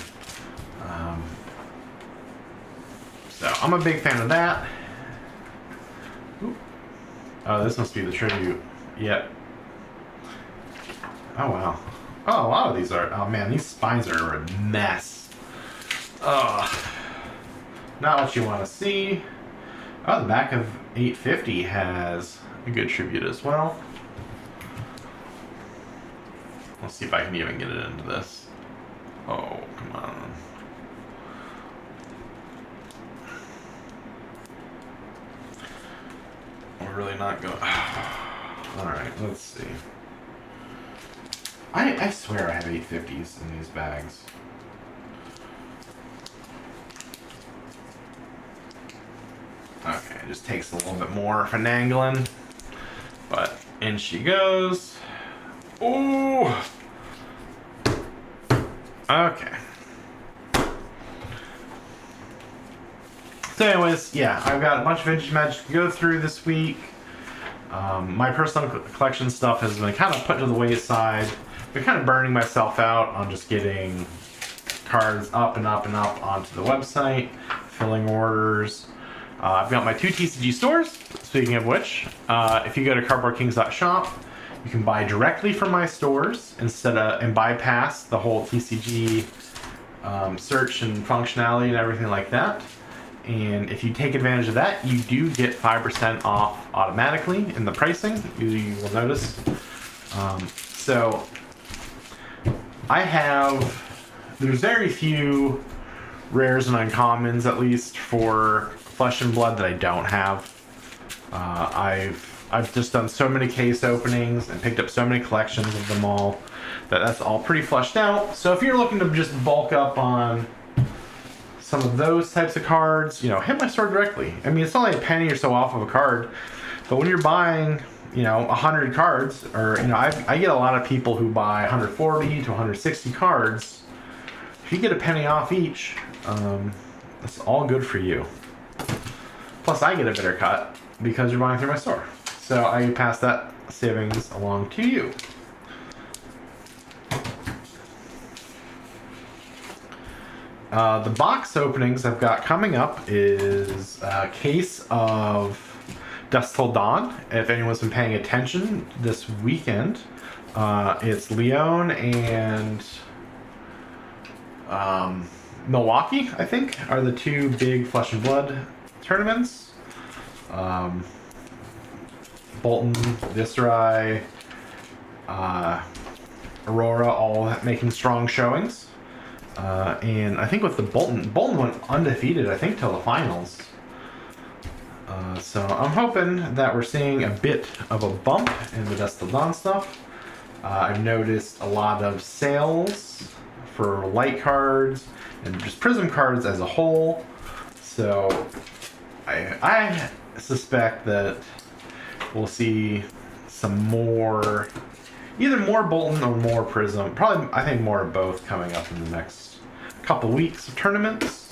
So I'm a big fan of that. Ooh. Oh, this must be the tribute. Yep. Oh wow. Oh, a lot of these are. Oh man, these spines are a mess. Ugh. Not what you want to see. Oh, the back of 850 has a good tribute as well. Let's see if I can even get it into this. Oh, come on. We're really not going. Alright, let's see. I swear I have 850s in these bags. Okay, it just takes a little bit more finagling. But in she goes. Ooh! Okay. So anyways, yeah, I've got a bunch of vintage magic to go through this week. My personal collection stuff has been kind of put to the wayside. Been kind of burning myself out on just getting cards up and up and up onto the website, filling orders. I've got my 2 TCG stores, speaking of which. If you go to cardboardkings.shop, You can buy directly from my stores and bypass the whole TCG search and functionality and everything like that. And if you take advantage of that, you do get 5% off automatically in the pricing. You will notice. So there's very few rares and uncommons, at least for Flesh and Blood, that I don't have. I've just done so many case openings and picked up so many collections of them all that's all pretty fleshed out. So if you're looking to just bulk up on some of those types of cards, hit my store directly. I mean, it's only a penny or so off of a card, but when you're buying, 100 cards, or, I get a lot of people who buy 140 to 160 cards. If you get a penny off each, that's all good for you. Plus, I get a better cut because you're buying through my store. So I pass that savings along to you. The box openings I've got coming up is a case of Dusk Till Dawn. If anyone's been paying attention this weekend, it's Lyon and Milwaukee, I think, are the two big Flesh and Blood tournaments. Bolton, Viserai, Aurora, all making strong showings. And I think with the Bolton went undefeated, I think, till the finals. So I'm hoping that we're seeing a bit of a bump in the Dusk Till Dawn stuff. I've noticed a lot of sales for light cards and just Prism cards as a whole. So I suspect that we'll see some more, either more Bolton or more Prism. Probably, I think, more of both coming up in the next couple weeks of tournaments.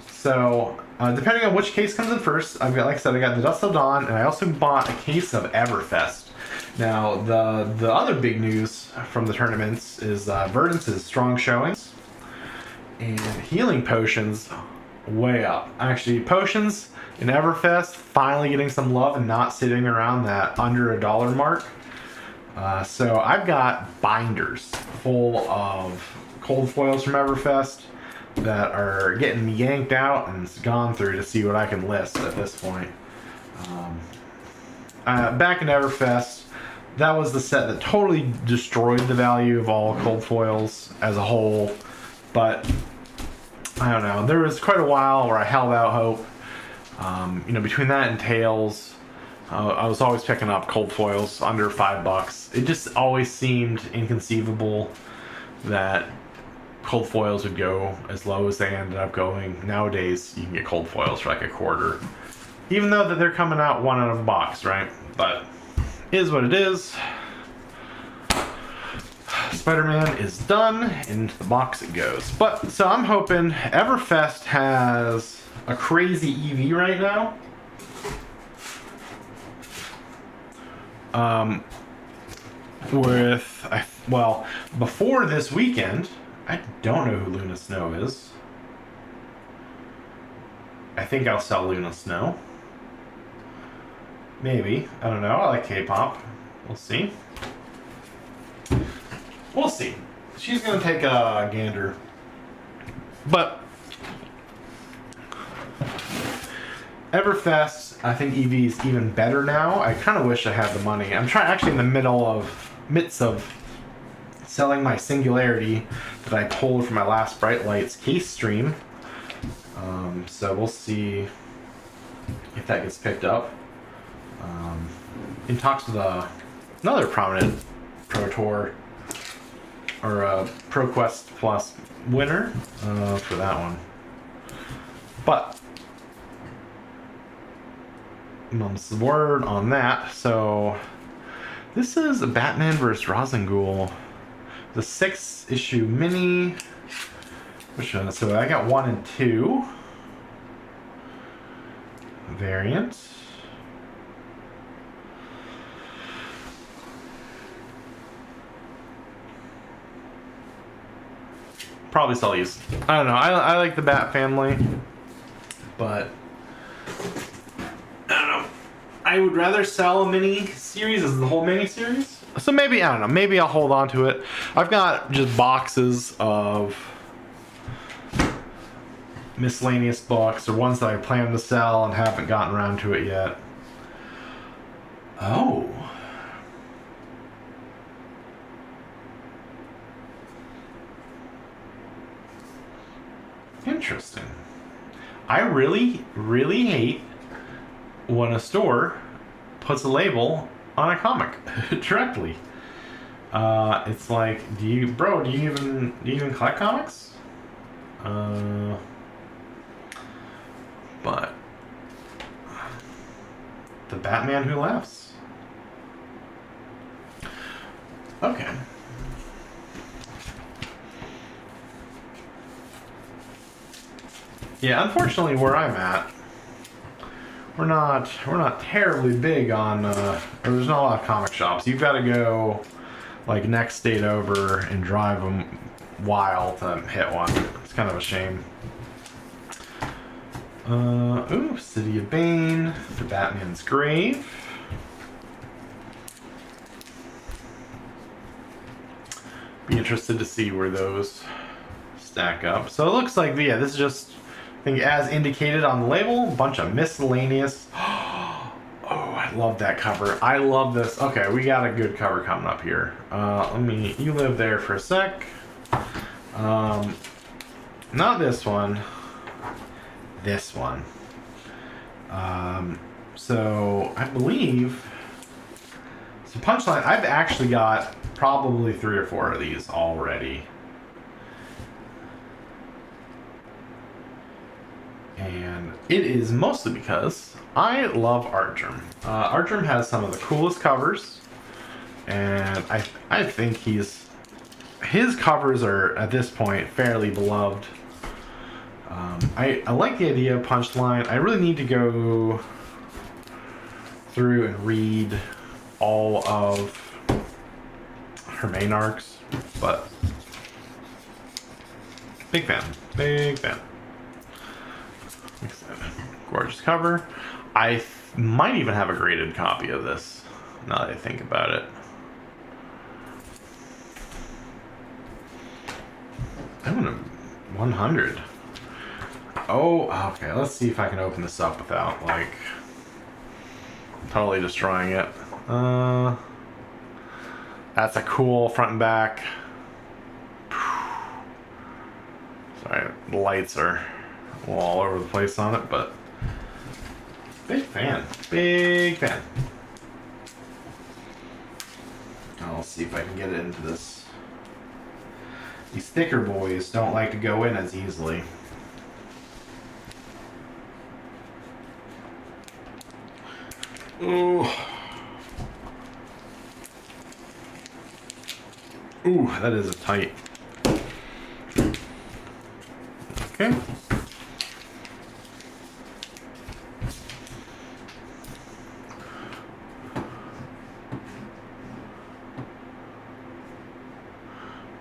So, depending on which case comes in first, I've got, like I said, I got the Dusk Till Dawn, and I also bought a case of Everfest. Now, the other big news from the tournaments is Verdance's strong showings and healing potions way up. Actually, potions in Everfest finally getting some love and not sitting around that under $1 mark. So I've got binders full of cold foils from Everfest that are getting yanked out and gone through to see what I can list at this point. Back in Everfest, that was the set that totally destroyed the value of all cold foils as a whole. But I don't know, there was quite a while where I held out hope. Between that and Tails, I was always picking up cold foils under $5. It just always seemed inconceivable that cold foils would go as low as they ended up going. Nowadays, you can get cold foils for like a quarter, even though that they're coming out one out of a box, right? But it is what it is. Spider-Man is done, into the box it goes. But so I'm hoping Everfest has a crazy EV right now. Before this weekend, I don't know who Luna Snow is. I think I'll sell Luna Snow. Maybe. I don't know. I like K-pop. We'll see. We'll see. She's going to take a gander. But Everfest, I think EV is even better now. I kind of wish I had the money. I'm actually in the midst of selling my Singularity that I pulled from my last Bright Lights case stream. So we'll see if that gets picked up. In talks with another prominent Pro Tour or Pro Quest Plus winner for that one. But mum's the word on that. So this is a Batman vs. Razangul, the 6-issue mini. Which one? So I got 1 and 2 variant. Probably sell these. I don't know. I like the Bat family, but I don't know. I I would rather sell a mini series as the whole mini series. So maybe, I don't know, maybe I'll hold on to it. I've got just boxes of miscellaneous books or ones that I plan to sell and haven't gotten around to it yet. Oh. Interesting. I really, really hate when a store puts a label on a comic directly. It's like, do you even collect comics? But the Batman Who Laughs. Okay. Yeah, unfortunately, where I'm at, we're not terribly big on, or there's not a lot of comic shops. You've got to go, like, next state over and drive a while to hit one. It's kind of a shame. Ooh, City of Bane for Batman's Grave. Be interested to see where those stack up. So it looks like, yeah, this is just, I think, as indicated on the label, a bunch of miscellaneous. Oh, I love that cover. I love this. Okay, we got a good cover coming up here. You live there for a sec. Not this one. This one. So I believe, so Punchline, I've actually got probably 3 or 4 of these already. And it is mostly because I love Artgerm. Artgerm has some of the coolest covers, and I think his covers are, at this point, fairly beloved. I like the idea of Punchline. I really need to go through and read all of her main arcs, but big fan. Gorgeous cover. I might even have a graded copy of this, now that I think about it. I'm gonna 100. Oh, okay. Let's see if I can open this up without, like, totally destroying it. That's a cool front and back. Sorry, the lights are all over the place on it, but big fan. I'll see if I can get it into this. These thicker boys don't like to go in as easily. Ooh. Ooh, that is a tight. Okay.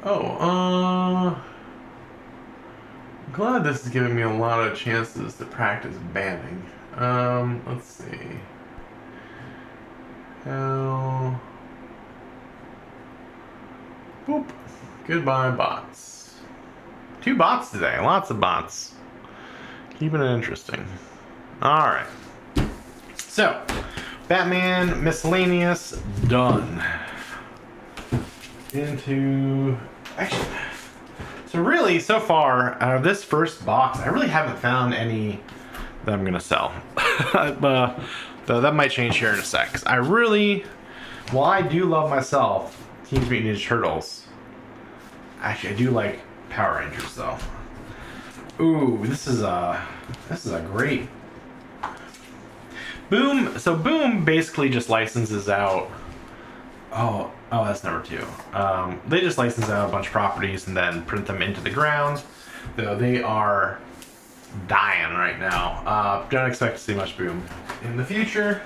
I'm glad this is giving me a lot of chances to practice banning. Let's see. Boop. Goodbye, bots. 2 bots today. Lots of bots. Keeping it interesting. Alright. So, Batman Miscellaneous, done. Into... Actually... So really, so far, out of this first box, I really haven't found any that I'm going to sell. That might change here in a sec. 'Cause I really... While I do love myself Teenage Mutant Ninja Turtles, actually I do like Power Rangers though. Ooh, this is a great Boom. So Boom basically just licenses out. Oh, that's number 2. They just license out a bunch of properties and then print them into the ground. Though they are dying right now. Don't expect to see much Boom in the future.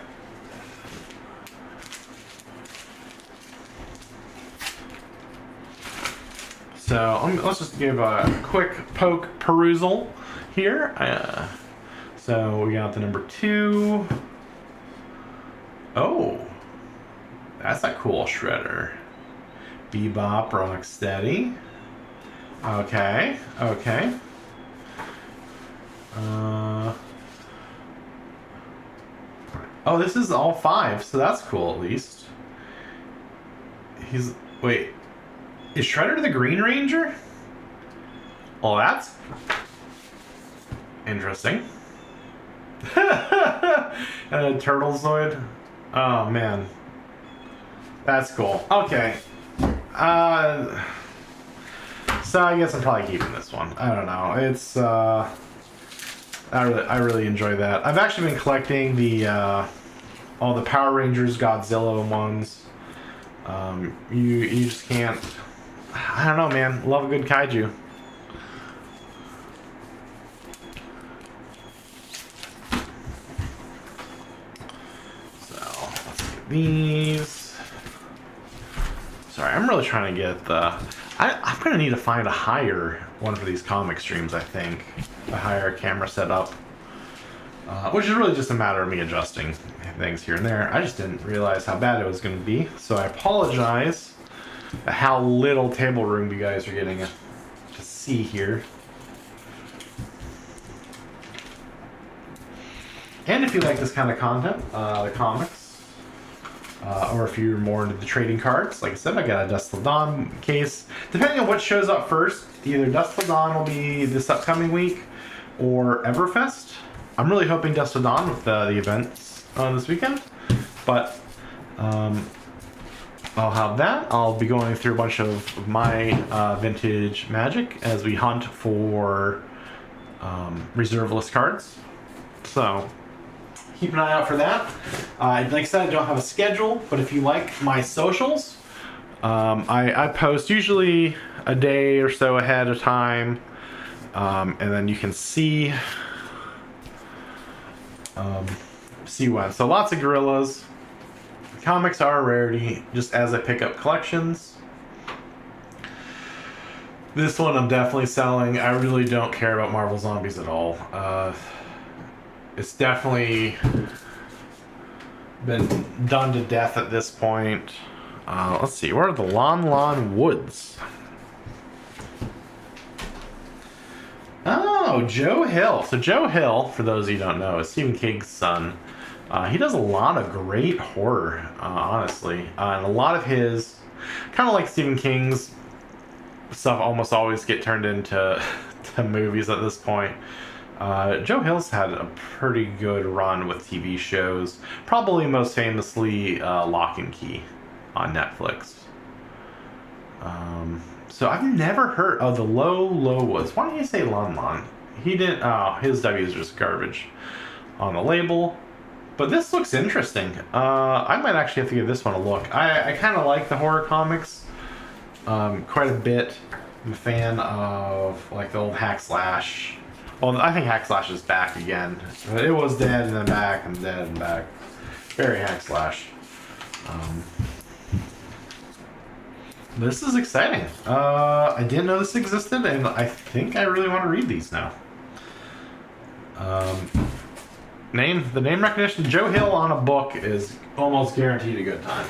So let's just give a quick perusal here. So we got the number 2. Oh, that's a cool shredder. Bebop, Rocksteady. Okay, okay. Oh, this is all 5, so that's cool at least. Wait, is Shredder the Green Ranger? Oh, that's interesting. And a Turtle Zoid. Oh man, that's cool. Okay, so I guess I'm probably keeping this one. I don't know. It's I really enjoy that. I've actually been collecting the all the Power Rangers Godzilla ones. You just can't. I don't know, man. Love a good kaiju. So let's get these. Sorry, I'm really trying to get the. I'm gonna need to find a higher one for these comic streams. I think a higher camera setup, which is really just a matter of me adjusting things here and there. I just didn't realize how bad it was gonna be, so I apologize for how little table room you guys are getting to see here. And if you like this kind of content, the comics. Or if you're more into the trading cards, like I said, I got a Dust Till Dawn case. Depending on what shows up first, either Dust Till Dawn will be this upcoming week, or Everfest. I'm really hoping Dust Till Dawn with the events this weekend, but I'll have that. I'll be going through a bunch of my vintage Magic as we hunt for reserve list cards. So keep an eye out for that. Like I said, I don't have a schedule, but if you like my socials, I post usually a day or so ahead of time, and then you can see when. So lots of gorillas. Comics are a rarity, just as I pick up collections. This one I'm definitely selling. I really don't care about Marvel Zombies at all. It's definitely been done to death at this point. Let's see, where are the Lon Woods? Oh, Joe Hill. So Joe Hill, for those of you who don't know, is Stephen King's son. He does a lot of great horror, honestly. And a lot of his, kind of like Stephen King's stuff, almost always get turned into movies at this point. Joe Hill's had a pretty good run with TV shows, probably most famously Lock and Key on Netflix. So I've never heard of the Low Woods. Why don't you say Lon? He didn't. Oh, his W is just garbage on the label. But this looks interesting. I might actually have to give this one a look. I kind of like the horror comics quite a bit. I'm a fan of like the old Hack Slash. Well, I think Hack Slash is back again. It was dead and then back and dead and back. Very Hack Slash. This is exciting. I didn't know this existed, and I think I really want to read these now. The name recognition, Joe Hill on a book is almost guaranteed a good time.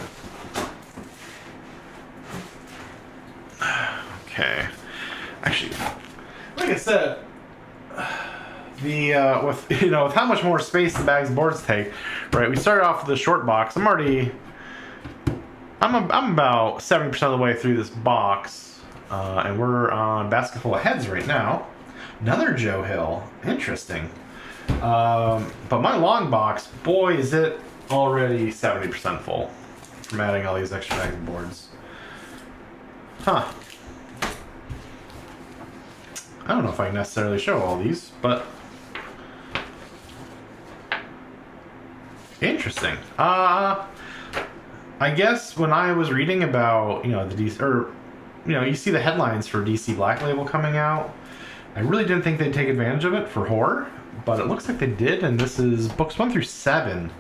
Okay. Actually, like I said, with how much more space the bags and boards take, right? We started off with the short box. I'm about 70% of the way through this box, and we're on Basket Full of Heads right now. Another Joe Hill, interesting. But my long box, boy, is it already 70% full from adding all these extra bags and boards. Huh. I don't know if I can necessarily show all these, but interesting. I guess when I was reading about, the DC, or, you see the headlines for DC Black Label coming out, I really didn't think they'd take advantage of it for horror, but it looks like they did, and this is books 1 through 7,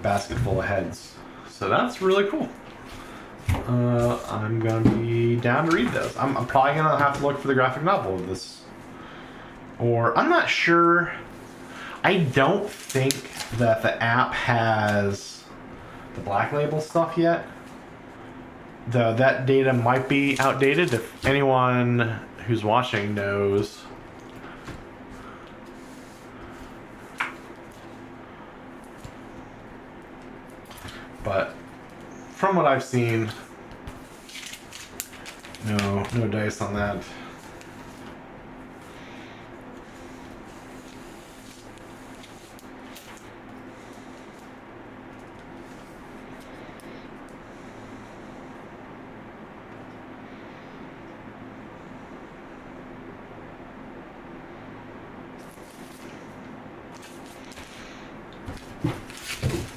Basket Full of Heads. So that's really cool. I'm gonna be down to read those. I'm probably gonna have to look for the graphic novel of this, or I'm not sure. I don't think that the app has the Black Label stuff yet. Though that data might be outdated if anyone who's watching knows. But from what I've seen, no dice on that.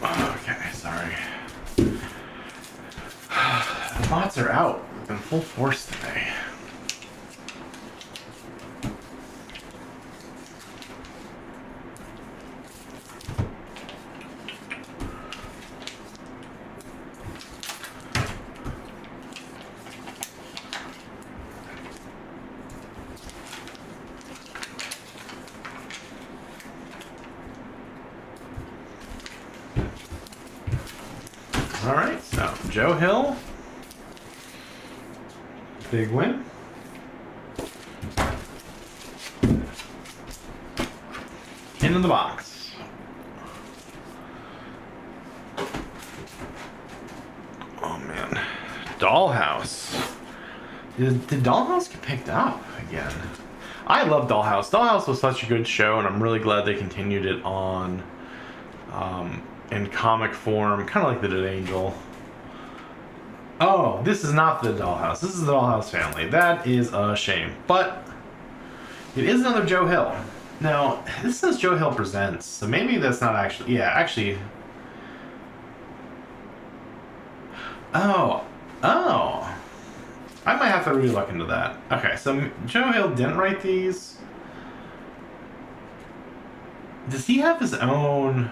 Okay, sorry. The bots are out in full force today. All right, so Joe Hill, big win. Into the box. Oh man, Dollhouse. Did Dollhouse get picked up again? I love Dollhouse. Dollhouse was such a good show, and I'm really glad they continued it on. In comic form, kind of like they did Angel. Oh, this is not the Dollhouse. This is the Dollhouse family. That is a shame. But it is another Joe Hill. Now, this says Joe Hill Presents, so maybe that's not actually... Yeah, actually... Oh. I might have to really look into that. Okay, so Joe Hill didn't write these. Does he have his own...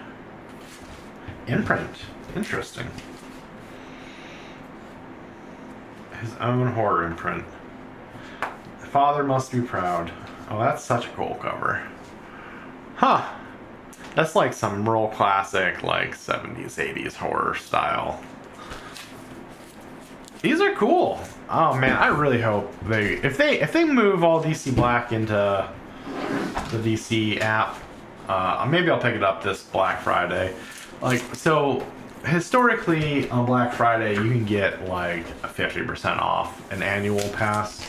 imprint? Interesting. His own horror imprint. Father Must Be Proud. Oh, that's such a cool cover. Huh. That's like some real classic, like 70s, 80s horror style. These are cool. Oh man, I really hope if they move all DC Black into the DC app, maybe I'll pick it up this Black Friday. Like, so historically on Black Friday you can get like a 50% off an annual pass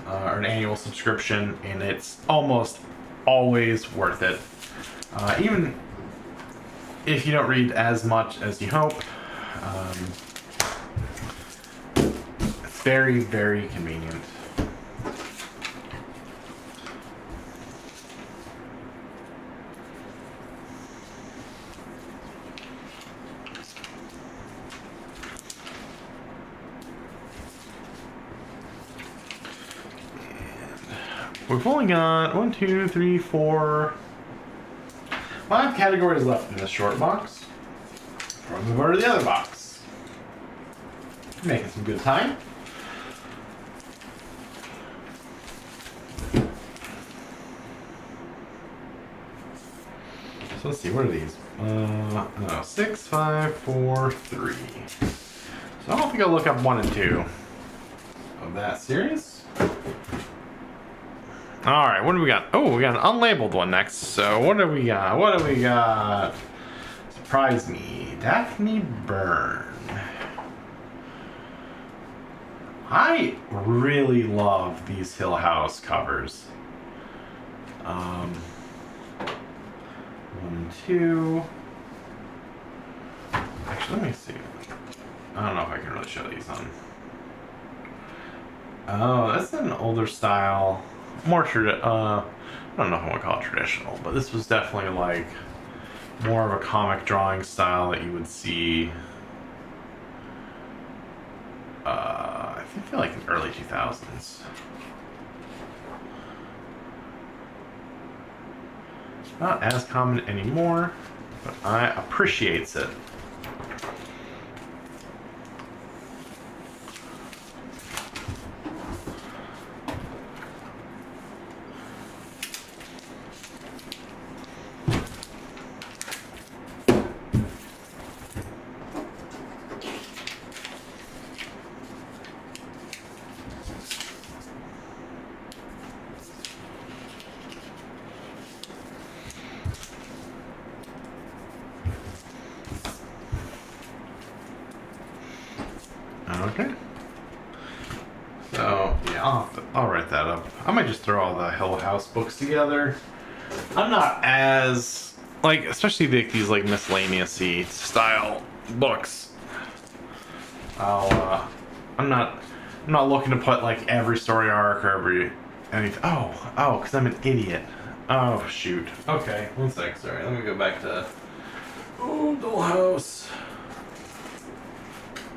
or an annual subscription, and it's almost always worth it, even if you don't read as much as you hope. It's very, very convenient. We've only got 1, 2, 3, 4, 5 categories left in this short box. We'll move over to the other box. Making some good time. So let's see, what are these? 6, 5, 4, 3. So I don't think I'll look up 1 and 2 of that series. Alright, what do we got? Oh, we got an unlabeled one next. So what do we got? What do we got? Surprise me. Daphne Byrne. I really love these Hill House covers. 1 and 2. Actually, let me see. I don't know if I can really show these on. Oh, that's an older style. More I don't know if I want to call it traditional, but this was definitely like more of a comic drawing style that you would see. I feel like in early 2000s. It's not as common anymore, but I appreciates it. I might just throw all the Hill House books together. I'm not as, like, especially these like miscellaneous-y style books. I'm not looking to put like every story arc or every anything. Oh, because I'm an idiot. Oh shoot. Okay, one sec. Sorry, let me go back to Dollhouse.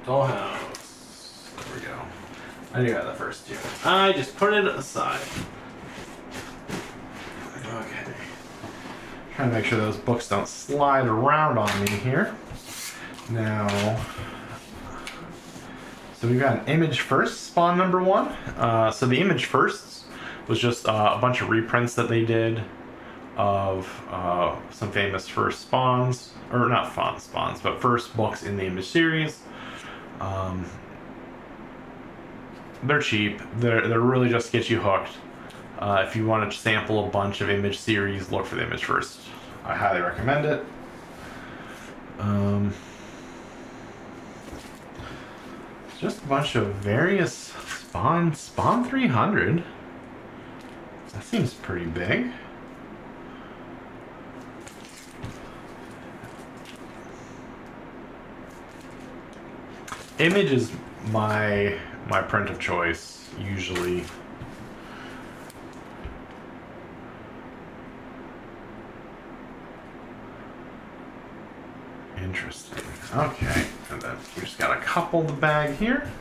Dollhouse. There we go. I do have the first two. I just put it aside. Okay. Trying to make sure those books don't slide around on me here. Now, so we've got an Image First Spawn number 1. So the Image Firsts was just a bunch of reprints that they did of some famous first spawns, or not spawns, but first books in the Image series. They're cheap. They're really just get you hooked. If you want to sample a bunch of Image series, look for the Image First. I highly recommend it. Just a bunch of various Spawn 300. That seems pretty big. Image is my print of choice usually. Interesting. Okay, and then we just got a couple in the bag here.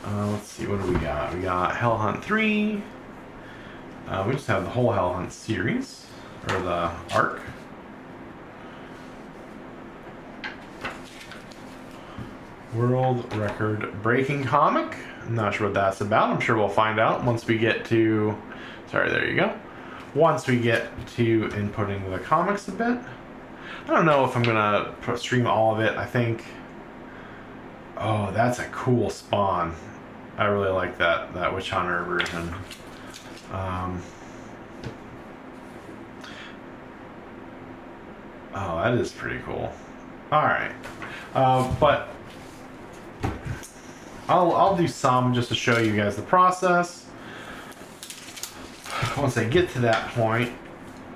Let's see, what do we got? We got Hell Hunt 3. We just have the whole Hell Hunt series, or the arc. World record breaking comic. I'm not sure what that's about. I'm sure we'll find out once we get to... Sorry, there you go. Once we get to inputting the comics a bit. I don't know if I'm gonna stream all of it. I think... Oh, that's a cool spawn. I really like that Witch Hunter version. Oh, that is pretty cool. Alright. But I'll do some just to show you guys the process. Once I get to that point,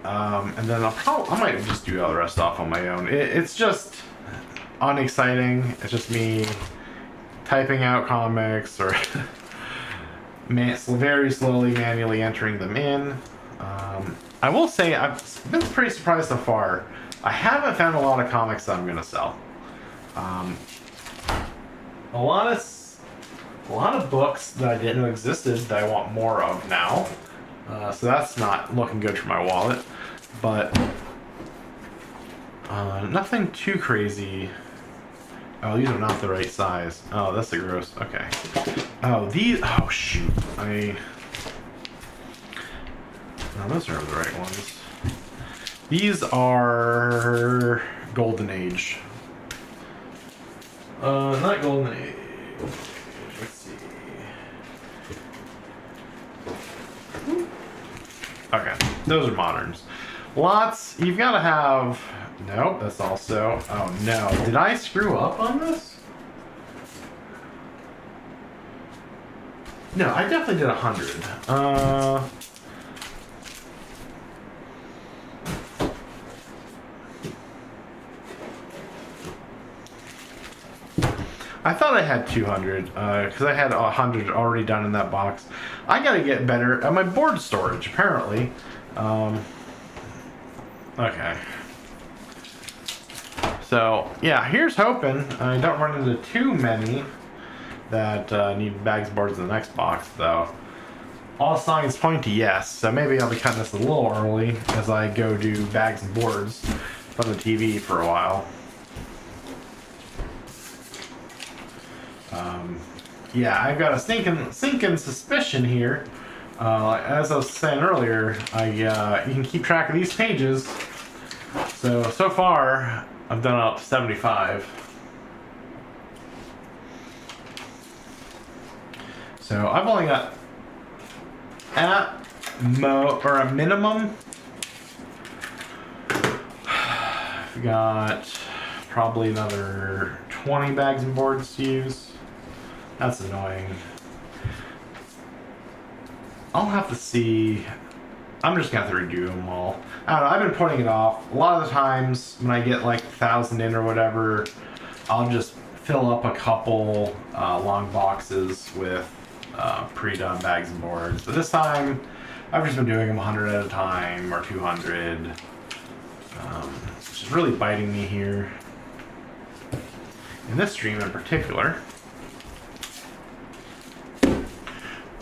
and then I might just do all the rest off on my own. It's just unexciting. It's just me typing out comics or very slowly manually entering them in. I will say I've been pretty surprised so far. I haven't found a lot of comics that I'm gonna sell. A lot of books that I didn't know existed that I want more of now. So that's not looking good for my wallet, but nothing too crazy. Oh, these are not the right size. Oh, that's the gross. Okay. Oh, these. Oh, shoot. No, those are the right ones. These are Golden Age. Not Golden Age. Let's see. Okay, those are moderns. Lots. You've got to have. Nope, that's also... Oh no, did I screw up on this? No, I definitely did 100. I thought I had 200, because I had 100 already done in that box. I gotta get better at my board storage, apparently. Okay. So, yeah, here's hoping I don't run into too many that need bags and boards in the next box, though. All signs point to yes, so maybe I'll be cutting this a little early as I go do bags and boards from the TV for a while. Yeah, I've got a sinking suspicion here. As I was saying earlier, you can keep track of these pages. So far, I've done up to 75. So I've only got a minimum. I've got probably another 20 bags and boards to use. That's annoying. I'll have to see. I'm just gonna have to redo them all. I don't know, I've been putting it off. A lot of the times when I get like 1,000 in or whatever, I'll just fill up a couple long boxes with pre-done bags and boards. But this time, I've just been doing them 100 at a time or 200. Which is really biting me here. In this stream in particular.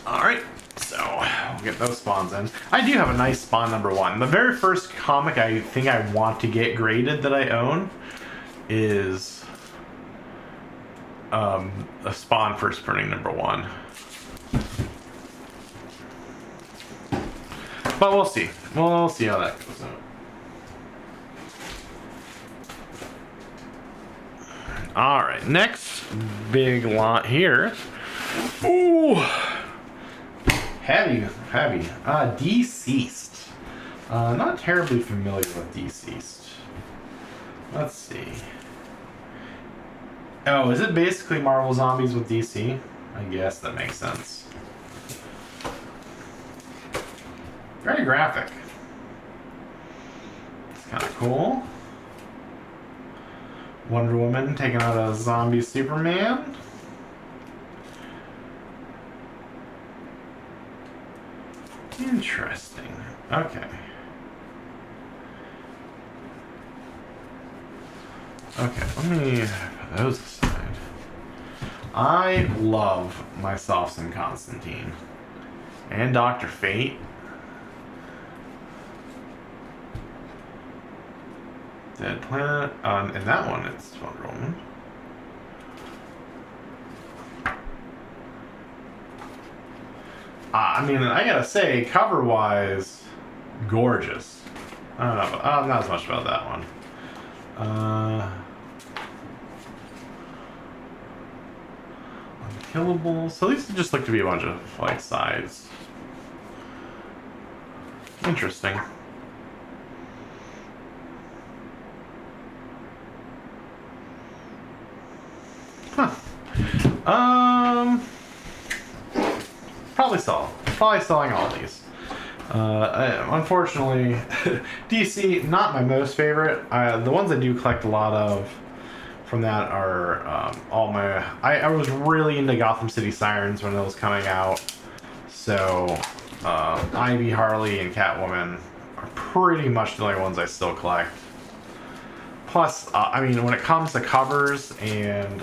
Alright. So, we'll get those spawns in. I do have a nice spawn number 1. The very first comic I think I want to get graded that I own is a Spawn first printing number 1. But we'll see. We'll see how that goes out. Alright, next big lot here. Ooh! Heavy. Deceased. Not terribly familiar with Deceased. Let's see. Oh, is it basically Marvel Zombies with DC? I guess that makes sense. Very graphic. It's kind of cool. Wonder Woman taking out a zombie Superman. Interesting. Okay. Okay, let me put those aside. I love myself some Constantine. And Dr. Fate. Dead Planet. And that one, it's Wonder Woman. I mean, I gotta say, cover-wise, gorgeous. I don't know, not as much about that one. Unkillables. So these just look to be a bunch of, like, sides. Interesting. Huh. Probably selling all these. Unfortunately, DC, not my most favorite. The ones I do collect a lot of from that are all my... I was really into Gotham City Sirens when it was coming out. So, Ivy, Harley, and Catwoman are pretty much the only ones I still collect. Plus, I mean, when it comes to covers and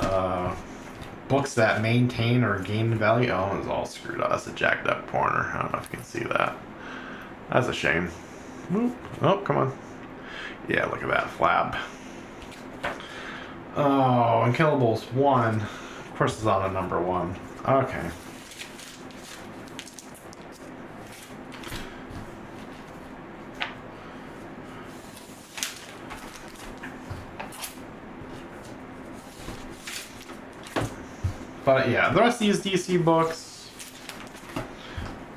books that maintain or gain value, oh, it's all screwed up. That's a jacked up corner. I don't know if you can see that. That's a shame. Oh, come on. Yeah, look at that flab. Oh, Unkillables 1. Of course it's on a number 1. Okay. But yeah, the rest of these DC books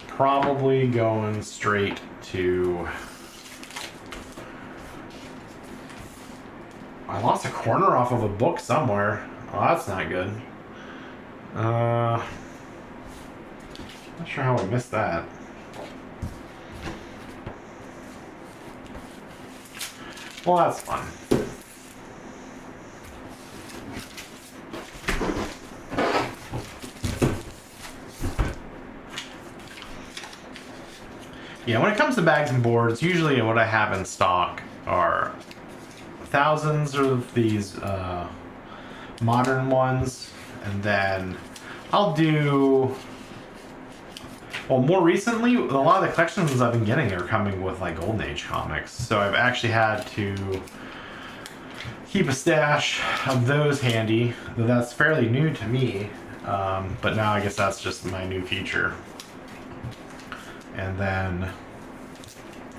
probably going straight to... I lost a corner off of a book somewhere. Oh, that's not good. Not sure how I missed that. Well, that's fun. Yeah, when it comes to bags and boards, usually what I have in stock are thousands of these modern ones, and then I'll do... Well, more recently, a lot of the collections I've been getting are coming with like Golden Age comics, so I've actually had to keep a stash of those handy. That's fairly new to me, but now I guess that's just my new feature. And then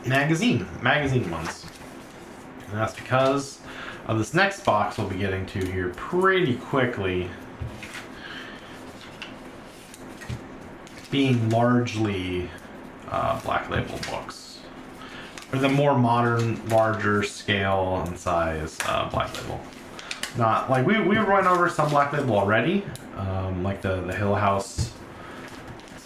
magazine ones. And that's because of this next box we'll be getting to here pretty quickly being largely Black Label books. Or the more modern, larger scale and size Black Label. Not like we went over some Black Label already, like the Hill House,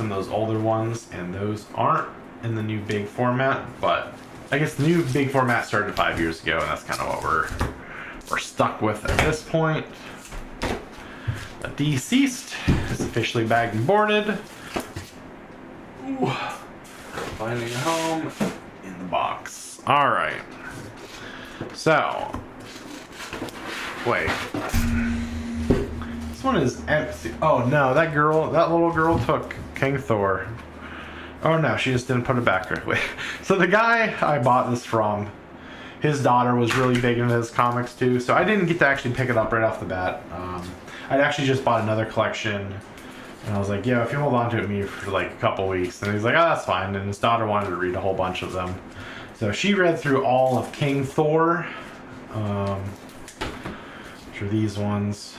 some of those older ones, and those aren't in the new big format, but I guess the new big format started 5 years ago, and that's kind of what we're stuck with at this point. The Deceased is officially bagged and boarded. Ooh. Finding a home in the box. All right. So, wait. This one is empty. Oh no, that little girl took King Thor. Oh no, she just didn't put it back correctly. So the guy I bought this from, his daughter was really big into his comics too, so I didn't get to actually pick it up right off the bat. I'd actually just bought another collection, and I was like, yeah, if you hold on to it me for like a couple weeks, and he's like, oh, that's fine, and his daughter wanted to read a whole bunch of them. So she read through all of King Thor, which are these ones,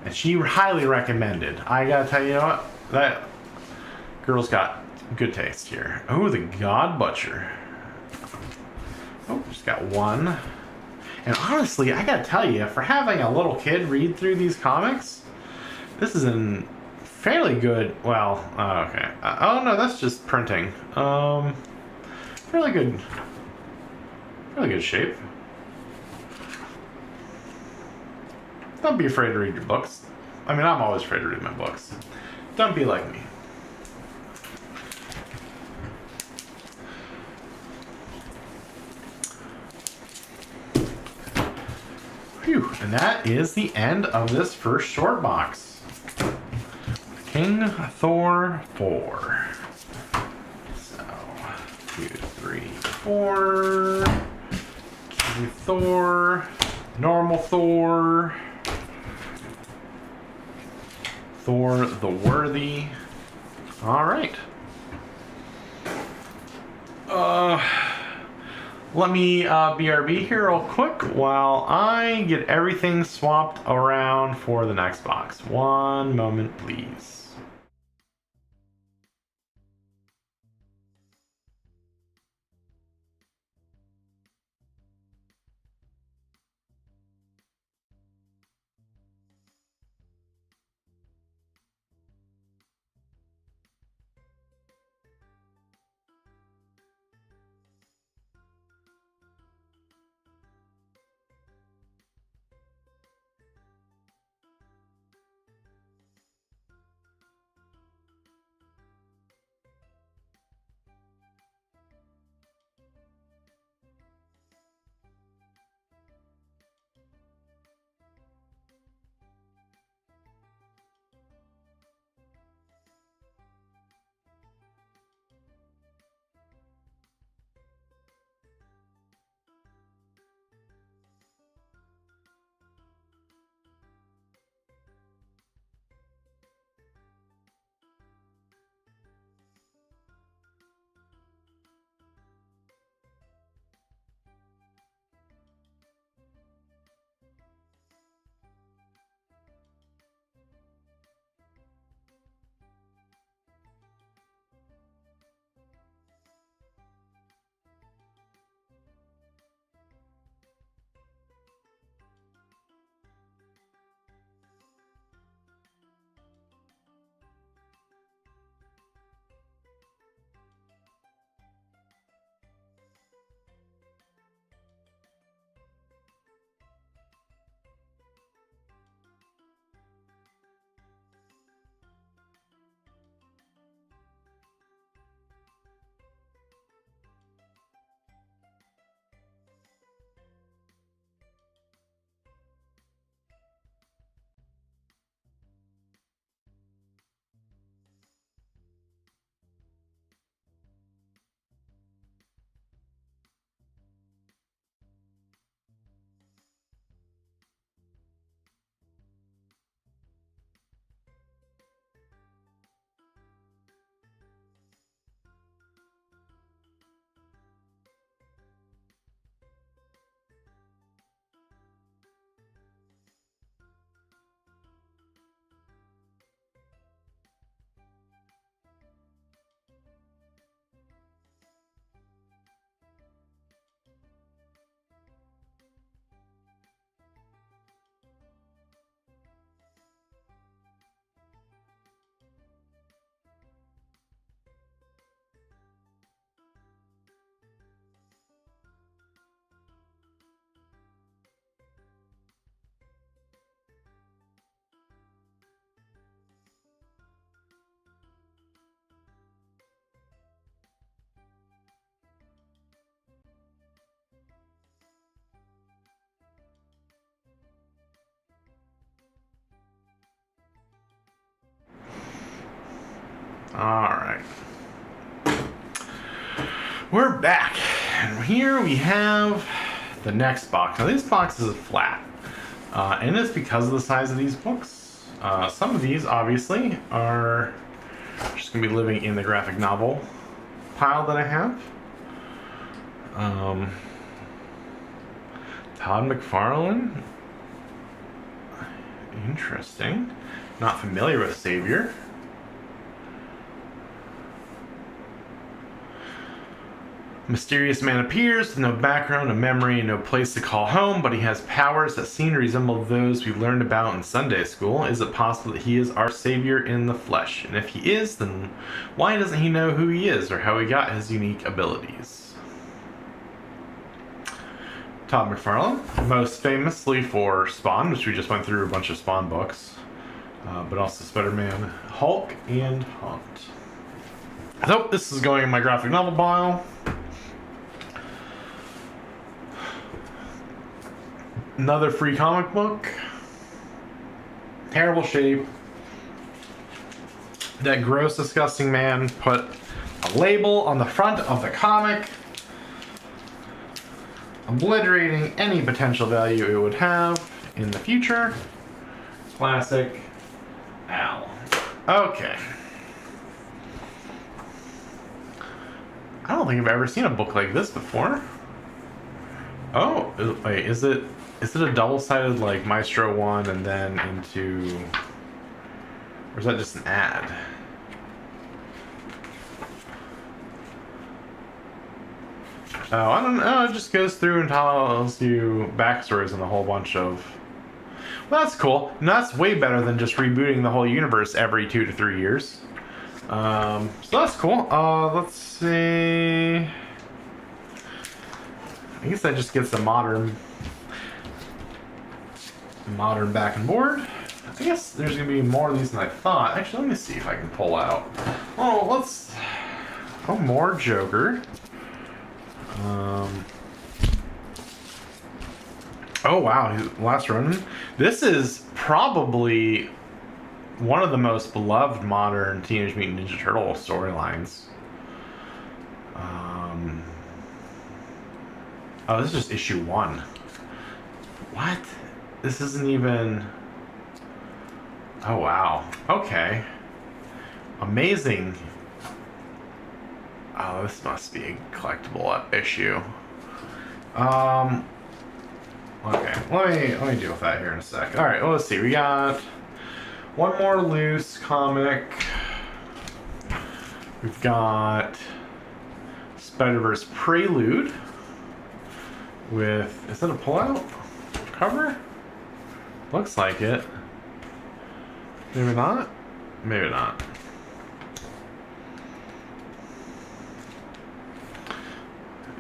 and she highly recommended. I gotta tell you, what, that girl's got good taste here. Oh, the God Butcher. Oh, just got one. And honestly, I gotta tell you, for having a little kid read through these comics, this is in fairly good, well, okay. Oh no, that's just printing. Really good shape. Don't be afraid to read your books. I mean, I'm always afraid to read my books. Don't be like me. Whew, and that is the end of this first short box. King Thor 4. So, 2, 3, 4. King Thor. Normal Thor. Thor the Worthy. Alright. Let me BRB here real quick while I get everything swapped around for the next box. One moment, please. Alright. We're back. And here we have the next box. Now this box is flat. And it's because of the size of these books. Some of these, obviously, are just going to be living in the graphic novel pile that I have. Todd McFarlane. Interesting. Not familiar with Savior. Mysterious man appears with no background, no memory, and no place to call home, but he has powers that seem to resemble those we learned about in Sunday school. Is it possible that he is our savior in the flesh? And if he is, then why doesn't he know who he is or how he got his unique abilities? Todd McFarlane, most famously for Spawn, which we just went through a bunch of Spawn books, but also Spider-Man, Hulk, and Hunt. So this is going in my graphic novel pile. Another free comic book. Terrible shape. That gross, disgusting man put a label on the front of the comic, obliterating any potential value it would have in the future. Classic Al. Okay. I don't think I've ever seen a book like this before. Oh, wait, is it a double-sided, like, Maestro 1 and then into... Or is that just an ad? Oh, I don't know. It just goes through and tells you backstories and a whole bunch of... Well, that's cool. And that's way better than just rebooting the whole universe every 2 to 3 years. So that's cool. Let's see... I guess that just gets the modern back and board. I guess there's gonna be more of these than I thought. Actually, let me see if I can pull out. Oh, let's. Oh, more Joker. Oh wow, last run. This is probably one of the most beloved modern Teenage Mutant Ninja Turtle storylines. Oh, this is just issue 1. What? This isn't even... Oh, wow. Okay. Amazing. Oh, this must be a collectible issue. Okay. Let me deal with that here in a sec. Alright, well, let's see. We got one more loose comic. We've got Spider-Verse Prelude. With, is that a pullout cover? Looks like it. Maybe not? Maybe not.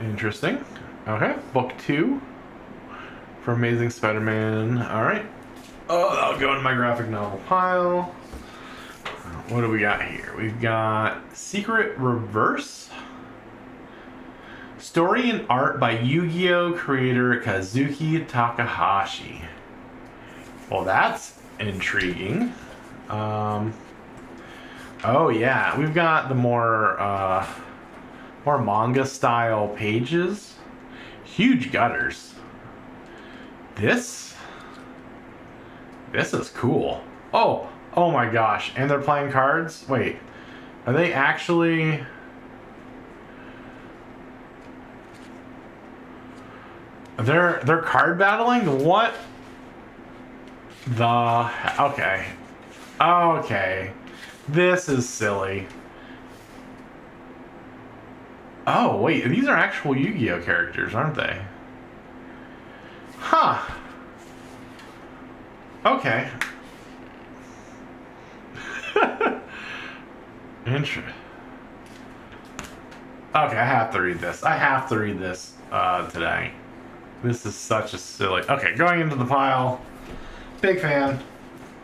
Interesting. Okay, book 2 for Amazing Spider-Man. Alright. Oh, that'll go in my graphic novel pile. What do we got here? We've got Secret Reverse. Story and art by Yu-Gi-Oh! Creator Kazuki Takahashi. Well, that's intriguing. Oh yeah, we've got the more manga style pages. Huge gutters. This is cool. Oh my gosh, and they're playing cards? Wait, are they actually... They're card battling? What the... Okay. This is silly. Oh, wait. These are actual Yu-Gi-Oh! Characters, aren't they? Huh. Okay. Interesting. Okay, I have to read this. Today. This is such a silly... Okay, going into the pile. Big fan.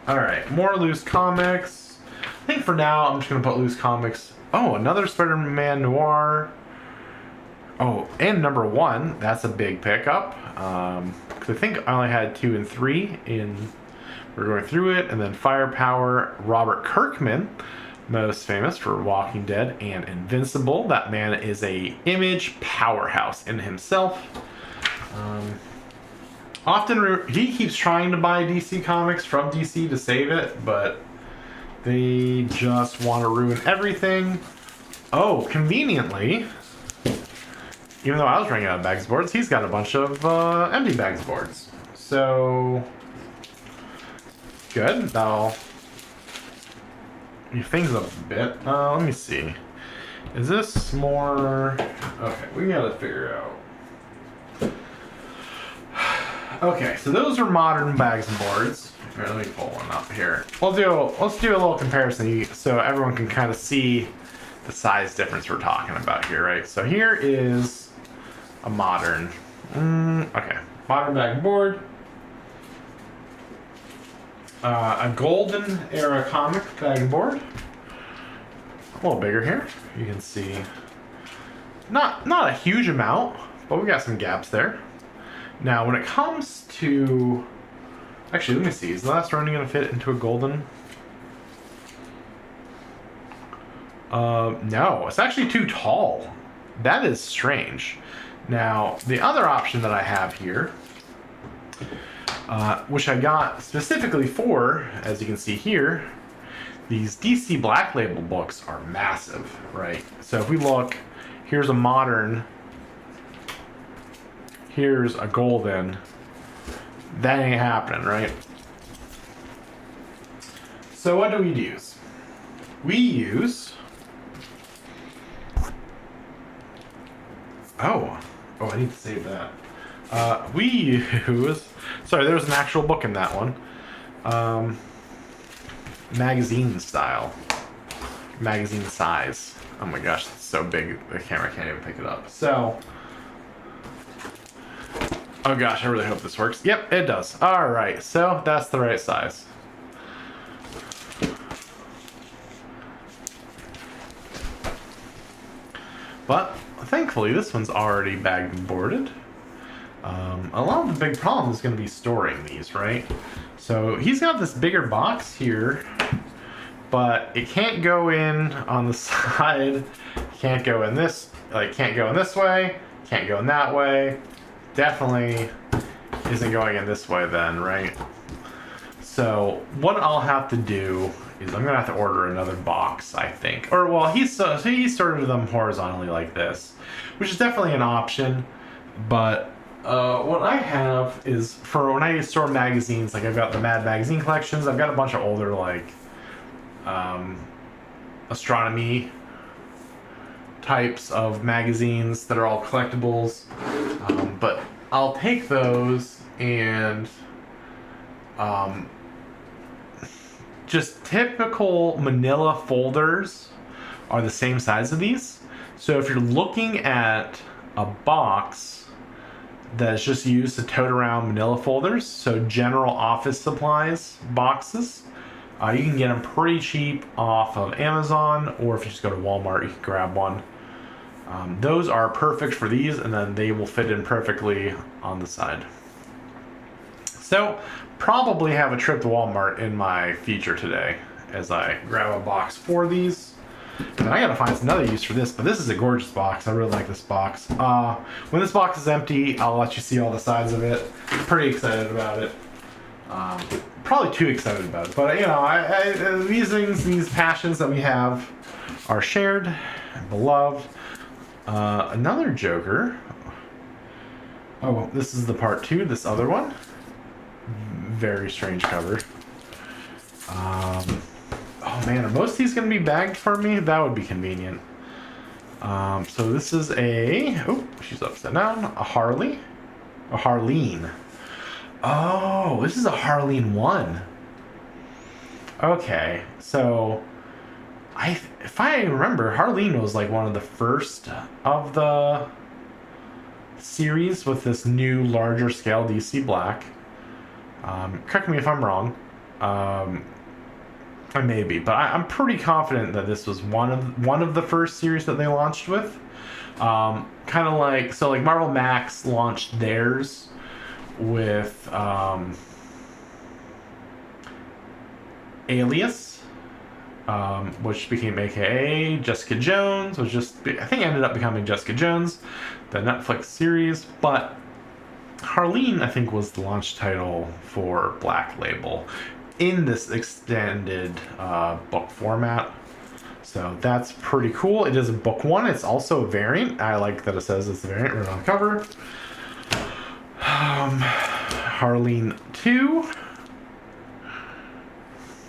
Alright, more loose comics. I think for now, I'm just going to put loose comics. Oh, another Spider-Man Noir. Oh, and number 1. That's a big pickup. Because I think I only had 2 and 3 in... We're going through it. And then Firepower, Robert Kirkman. most famous for Walking Dead and Invincible. That man is a image powerhouse in himself. Often he keeps trying to buy DC Comics from DC to save it, but they just want to ruin everything. Oh, conveniently, even though I was running out of bags of boards, he's got a bunch of empty bags of boards. So, good. That'll move things up a bit. Let me see. Is this more... Okay, we gotta figure out. Okay, so those are modern bags and boards. All right, let me pull one up here. Let's do a little comparison so everyone can kind of see the size difference we're talking about here, right? So here is a modern, okay, modern bag and board. A golden era comic bag and board. A little bigger here. You can see, not a huge amount, but we got some gaps there. Now, when it comes to, actually, let me see. Is the last running gonna fit into a golden? No, it's actually too tall. That is strange. Now, the other option that I have here, which I got specifically for, as you can see here, these DC Black Label books are massive, right? So if we look, here's a modern, here's a golden. That ain't happening, right? So what do we use? We use... Oh, I need to save that. We use... Sorry, there was an actual book in that one. Magazine style. Magazine size. Oh my gosh, it's so big the camera can't even pick it up. So... Oh gosh, I really hope this works. Yep, it does. Alright, so that's the right size. But thankfully, this one's already bagged and boarded. A lot of the big problem is going to be storing these, right? So he's got this bigger box here, but it can't go in on the side. Can't go in this, can't go in this way. Can't go in that way. Definitely isn't going in this way then, right? So what I'll have to do is I'm gonna have to order another box, I think. Or well, he sorted them horizontally like this, which is definitely an option. But what I have is for when I store magazines, like I've got the Mad magazine collections. I've got a bunch of older astronomy types of magazines that are all collectibles. But I'll take those and just typical manila folders are the same size as these. So if you're looking at a box that's just used to tote around manila folders, so general office supplies boxes, you can get them pretty cheap off of Amazon, or if you just go to Walmart, you can grab one. Those are perfect for these, and then they will fit in perfectly on the side. So, probably have a trip to Walmart in my future today as I grab a box for these. And I gotta find another use for this, but this is a gorgeous box. I really like this box. When this box is empty, I'll let you see all the sides of it. I'm pretty excited about it. Probably too excited about it, but you know, these things, these passions that we have are shared and beloved. Another Joker. Oh, this is the part 2, this other one. Very strange cover. Oh man, are most of these going to be bagged for me? That would be convenient. So this is a... Oh, she's upside down. A Harley. A Harleen. Oh, this is a Harleen 1. Okay, so... if I remember, Harleen was like one of the first of the series with this new larger scale DC Black. Correct me if I'm wrong. I may be, but I'm pretty confident that this was one of the first series that they launched with. Kind of like, so like Marvel Max launched theirs with Alias. which became AKA Jessica Jones, which I think ended up becoming Jessica Jones, the Netflix series. But Harleen, I think, was the launch title for Black Label in this extended book format. So that's pretty cool. It is a book one. It's also a variant. I like that it says it's a variant right on the cover. Harleen 2.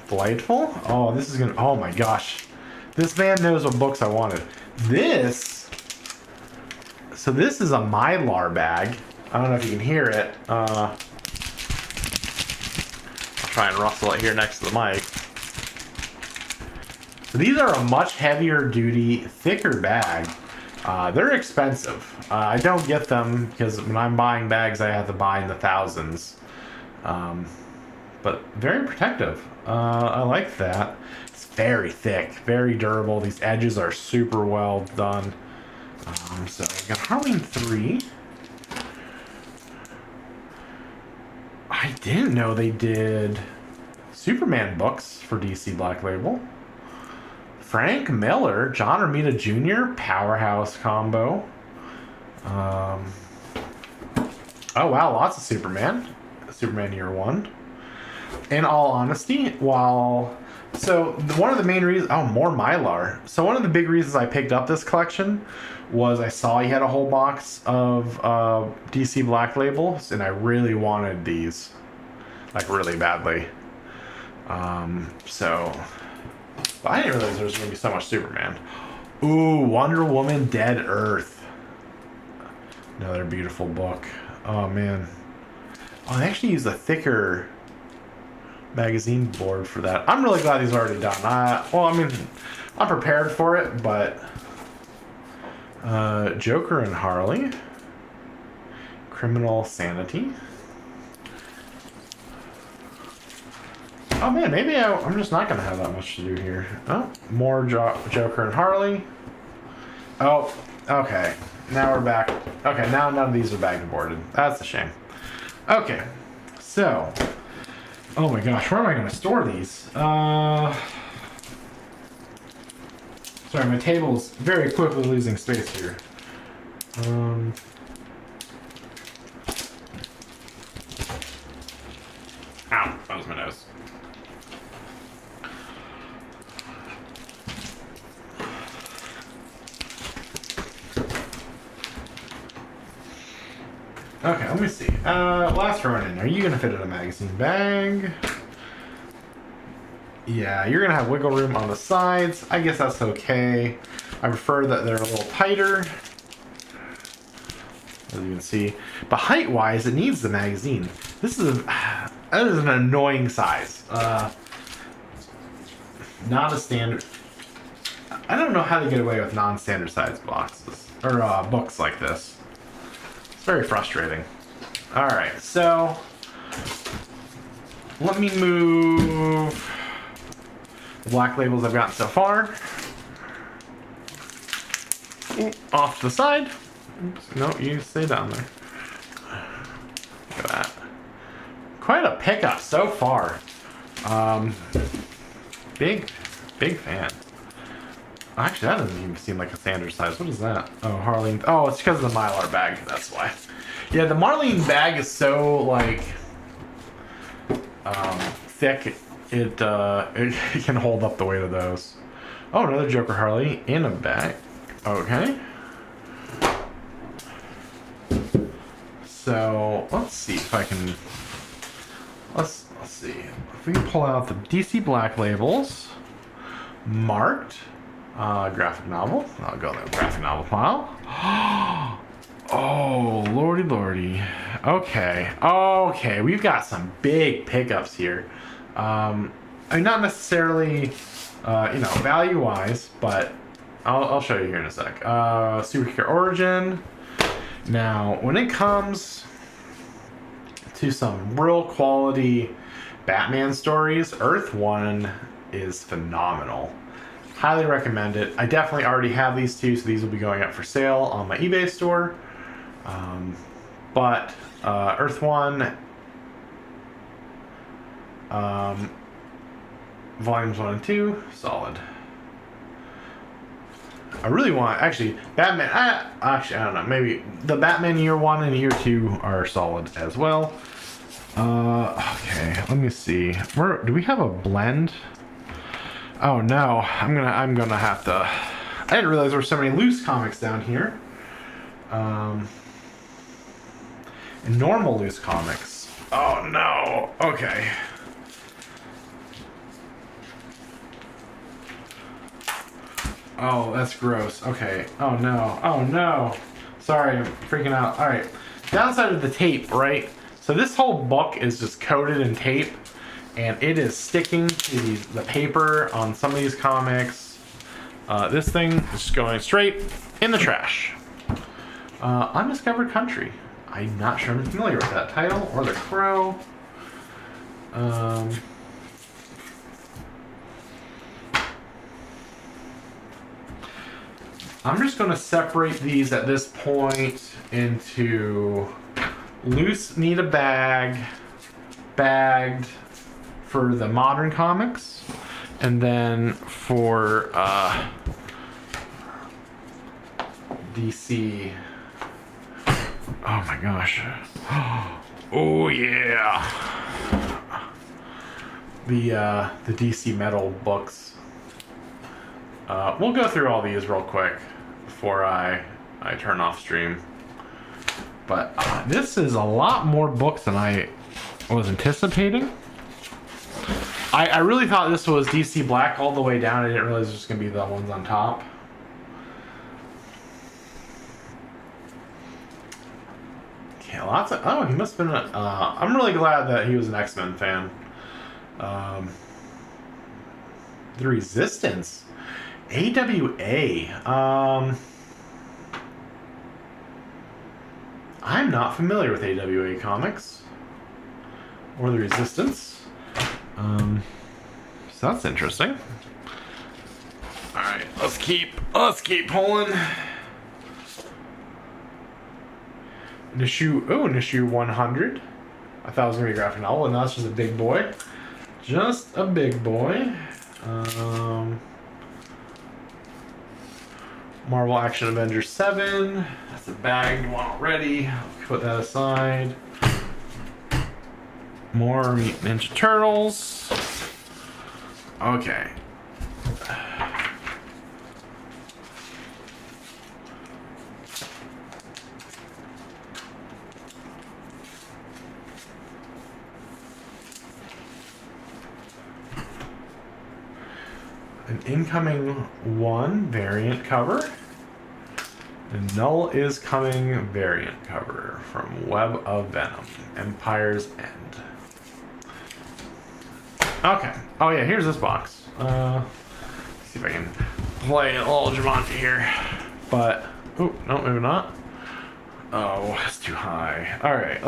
Delightful. Oh, this is gonna. Oh my gosh, this man knows what books I wanted. This. So this is a Mylar bag. I don't know if you can hear it. I'll try and rustle it here next to the mic. So these are a much heavier duty, thicker bag. They're expensive. I don't get them because when I'm buying bags, I have to buy in the thousands. But very protective. I like that. It's very thick, very durable. These edges are super well done. So we got Harleen 3. I didn't know they did Superman books for DC Black Label. Frank Miller, John Romita Jr., powerhouse combo. Oh wow, lots of Superman. Superman Year 1. In all honesty, one of the main reasons, more Mylar. So one of the big reasons I picked up this collection was I saw he had a whole box of DC Black Labels, and I really wanted these, like really badly. But I didn't realize there was going to be so much Superman. Ooh, Wonder Woman Dead Earth. Another beautiful book. Oh man. Oh, they actually use a thicker magazine board for that. I'm really glad these are already done. I'm prepared for it, but Joker and Harley, Criminal Sanity. Oh man, maybe I'm just not gonna have that much to do here. Oh, more Joker and Harley. Oh, okay. Now we're back. Okay, now none of these are bagged and boarded. That's a shame. Okay, so. Oh my gosh, where am I going to store these? Sorry, my table's very quickly losing space here. Ow, that was my nose. Okay, let me see. Last run-in. Are you going to fit in a magazine bag? Yeah, you're going to have wiggle room on the sides. I guess that's okay. I prefer that they're a little tighter, as you can see. But height-wise, it needs the magazine. That is an annoying size. Not a standard... I don't know how they get away with non-standard size boxes. Or books like this. Very frustrating. Alright, so let me move the Black Labels I've gotten so far off to the side. Oops, no, you stay down there. Look at that. Quite a pickup so far. Big fan. Actually, that doesn't even seem like a standard size. What is that? Oh, Harleen. Oh, it's because of the Mylar bag. That's why. Yeah, the Marlene bag is so, like, thick. It can hold up the weight of those. Oh, another Joker Harley in a bag. Okay. So, let's see if I can... Let's see. If we can pull out the DC Black Labels. Marked. Graphic novel. I'll go to the graphic novel pile. Oh, lordy. Okay, we've got some big pickups here. Not necessarily, value-wise, but I'll show you here in a sec. Superhero Origin. Now, when it comes to some real quality Batman stories, Earth 1 is phenomenal. Highly recommend it. I definitely already have these two, so these will be going up for sale on my eBay store. But Earth 1, volumes 1 and 2, solid. I really want, actually, Batman, I don't know, maybe the Batman year 1 and year 2 are solid as well. Okay, let me see. Do we have a blend? Oh no, I'm gonna have to, I didn't realize there were so many loose comics down here. And normal loose comics. Oh no, okay. Oh, that's gross. Okay. Oh no. Oh no. Sorry, I'm freaking out. All right. Downside of the tape, right? So this whole book is just coated in tape, and it is sticking to the paper on some of these comics. This thing is just going straight in the trash. Undiscovered Country. I'm not sure I'm familiar with that title or the Crow. I'm just going to separate these at this point into loose, need a bag, bagged for the modern comics, and then for DC. Oh my gosh. Oh yeah. The DC Metal books. We'll go through all these real quick before I turn off stream. But this is a lot more books than I was anticipating. I really thought this was DC Black all the way down. I didn't realize it was going to be the ones on top. Okay, lots of... Oh, he must have been... I'm really glad that he was an X-Men fan. The Resistance... AWA. I'm not familiar with AWA comics or the Resistance. So that's interesting. All right, let's keep pulling. An issue 100. I thought it was gonna be a graphic novel, and now it's just a big boy. Just a big boy. Marvel Action Avengers 7. That's a bagged one already. Put that aside. More Mutant Ninja Turtles. Okay. An incoming 1 variant cover. And Null is coming variant cover from Web of Venom, Empire's End. Okay. Oh yeah, here's this box. Let's see if I can play a little Jumanji here. But, oh, no, maybe not. Oh, that's too high. Alright,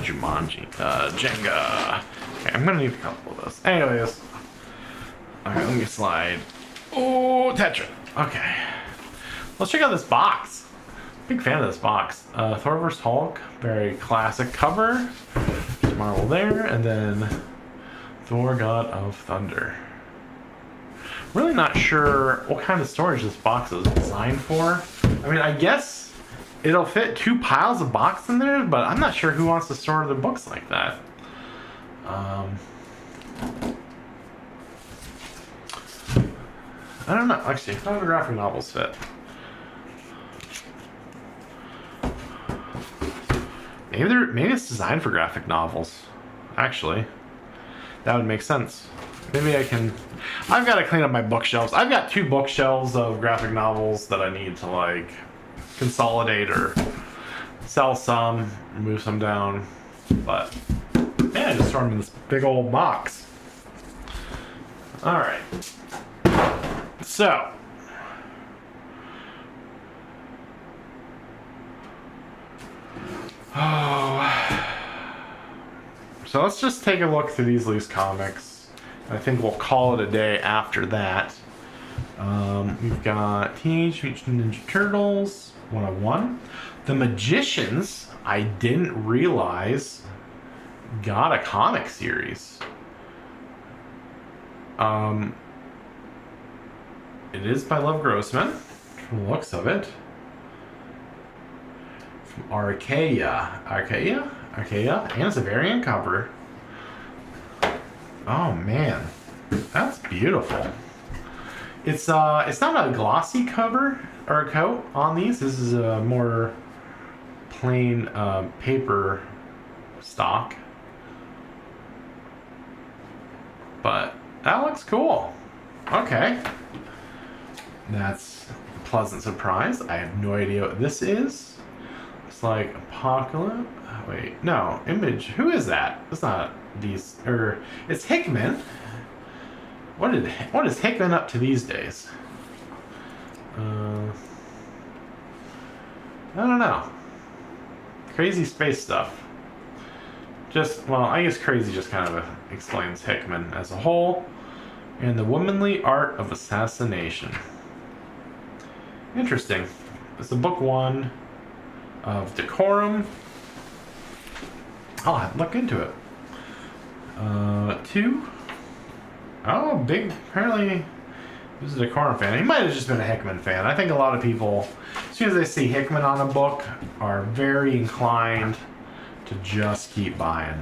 Jumanji. Jenga. Okay, I'm gonna need a couple of those. Anyways. Alright, let me slide. Oh, Tetra. Okay. Let's check out this box. Big fan of this box. Thor vs. Hulk, very classic cover. Marvel there, and then Thor, God of Thunder. Really not sure what kind of storage this box is designed for. I mean, I guess it'll fit 2 piles of box in there, but I'm not sure who wants to store their books like that. I don't know. Actually, how do the graphic novels fit? Maybe it's designed for graphic novels. Actually, that would make sense. Maybe I can... I've got to clean up my bookshelves. I've got 2 bookshelves of graphic novels that I need to, like, consolidate or sell some, move some down. But, yeah, I just store them in this big old box. Alright. So... So let's just take a look through these loose comics. I think we'll call it a day after that. We've got Teenage Mutant Ninja Turtles 101. The Magicians, I didn't realize, got a comic series. Um, it is by Love Grossman, from the looks of it. From Archaea, and it's a variant cover. Oh man, that's beautiful. It's not a glossy cover or a coat on these. This is a more plain paper stock. But that looks cool. Okay. That's a pleasant surprise. I have no idea what this is. It's like Apocalypse. Wait, no, Image. Who is that? It's not these, or it's Hickman. What is Hickman up to these days? I don't know. Crazy space stuff. Well, I guess crazy just kind of explains Hickman as a whole. And the womanly art of assassination. Interesting. It's the book 1 of Decorum. I'll have to look into it. 2. Oh, big. Apparently, this is a Decorum fan. He might have just been a Hickman fan. I think a lot of people, as soon as they see Hickman on a book, are very inclined to just keep buying.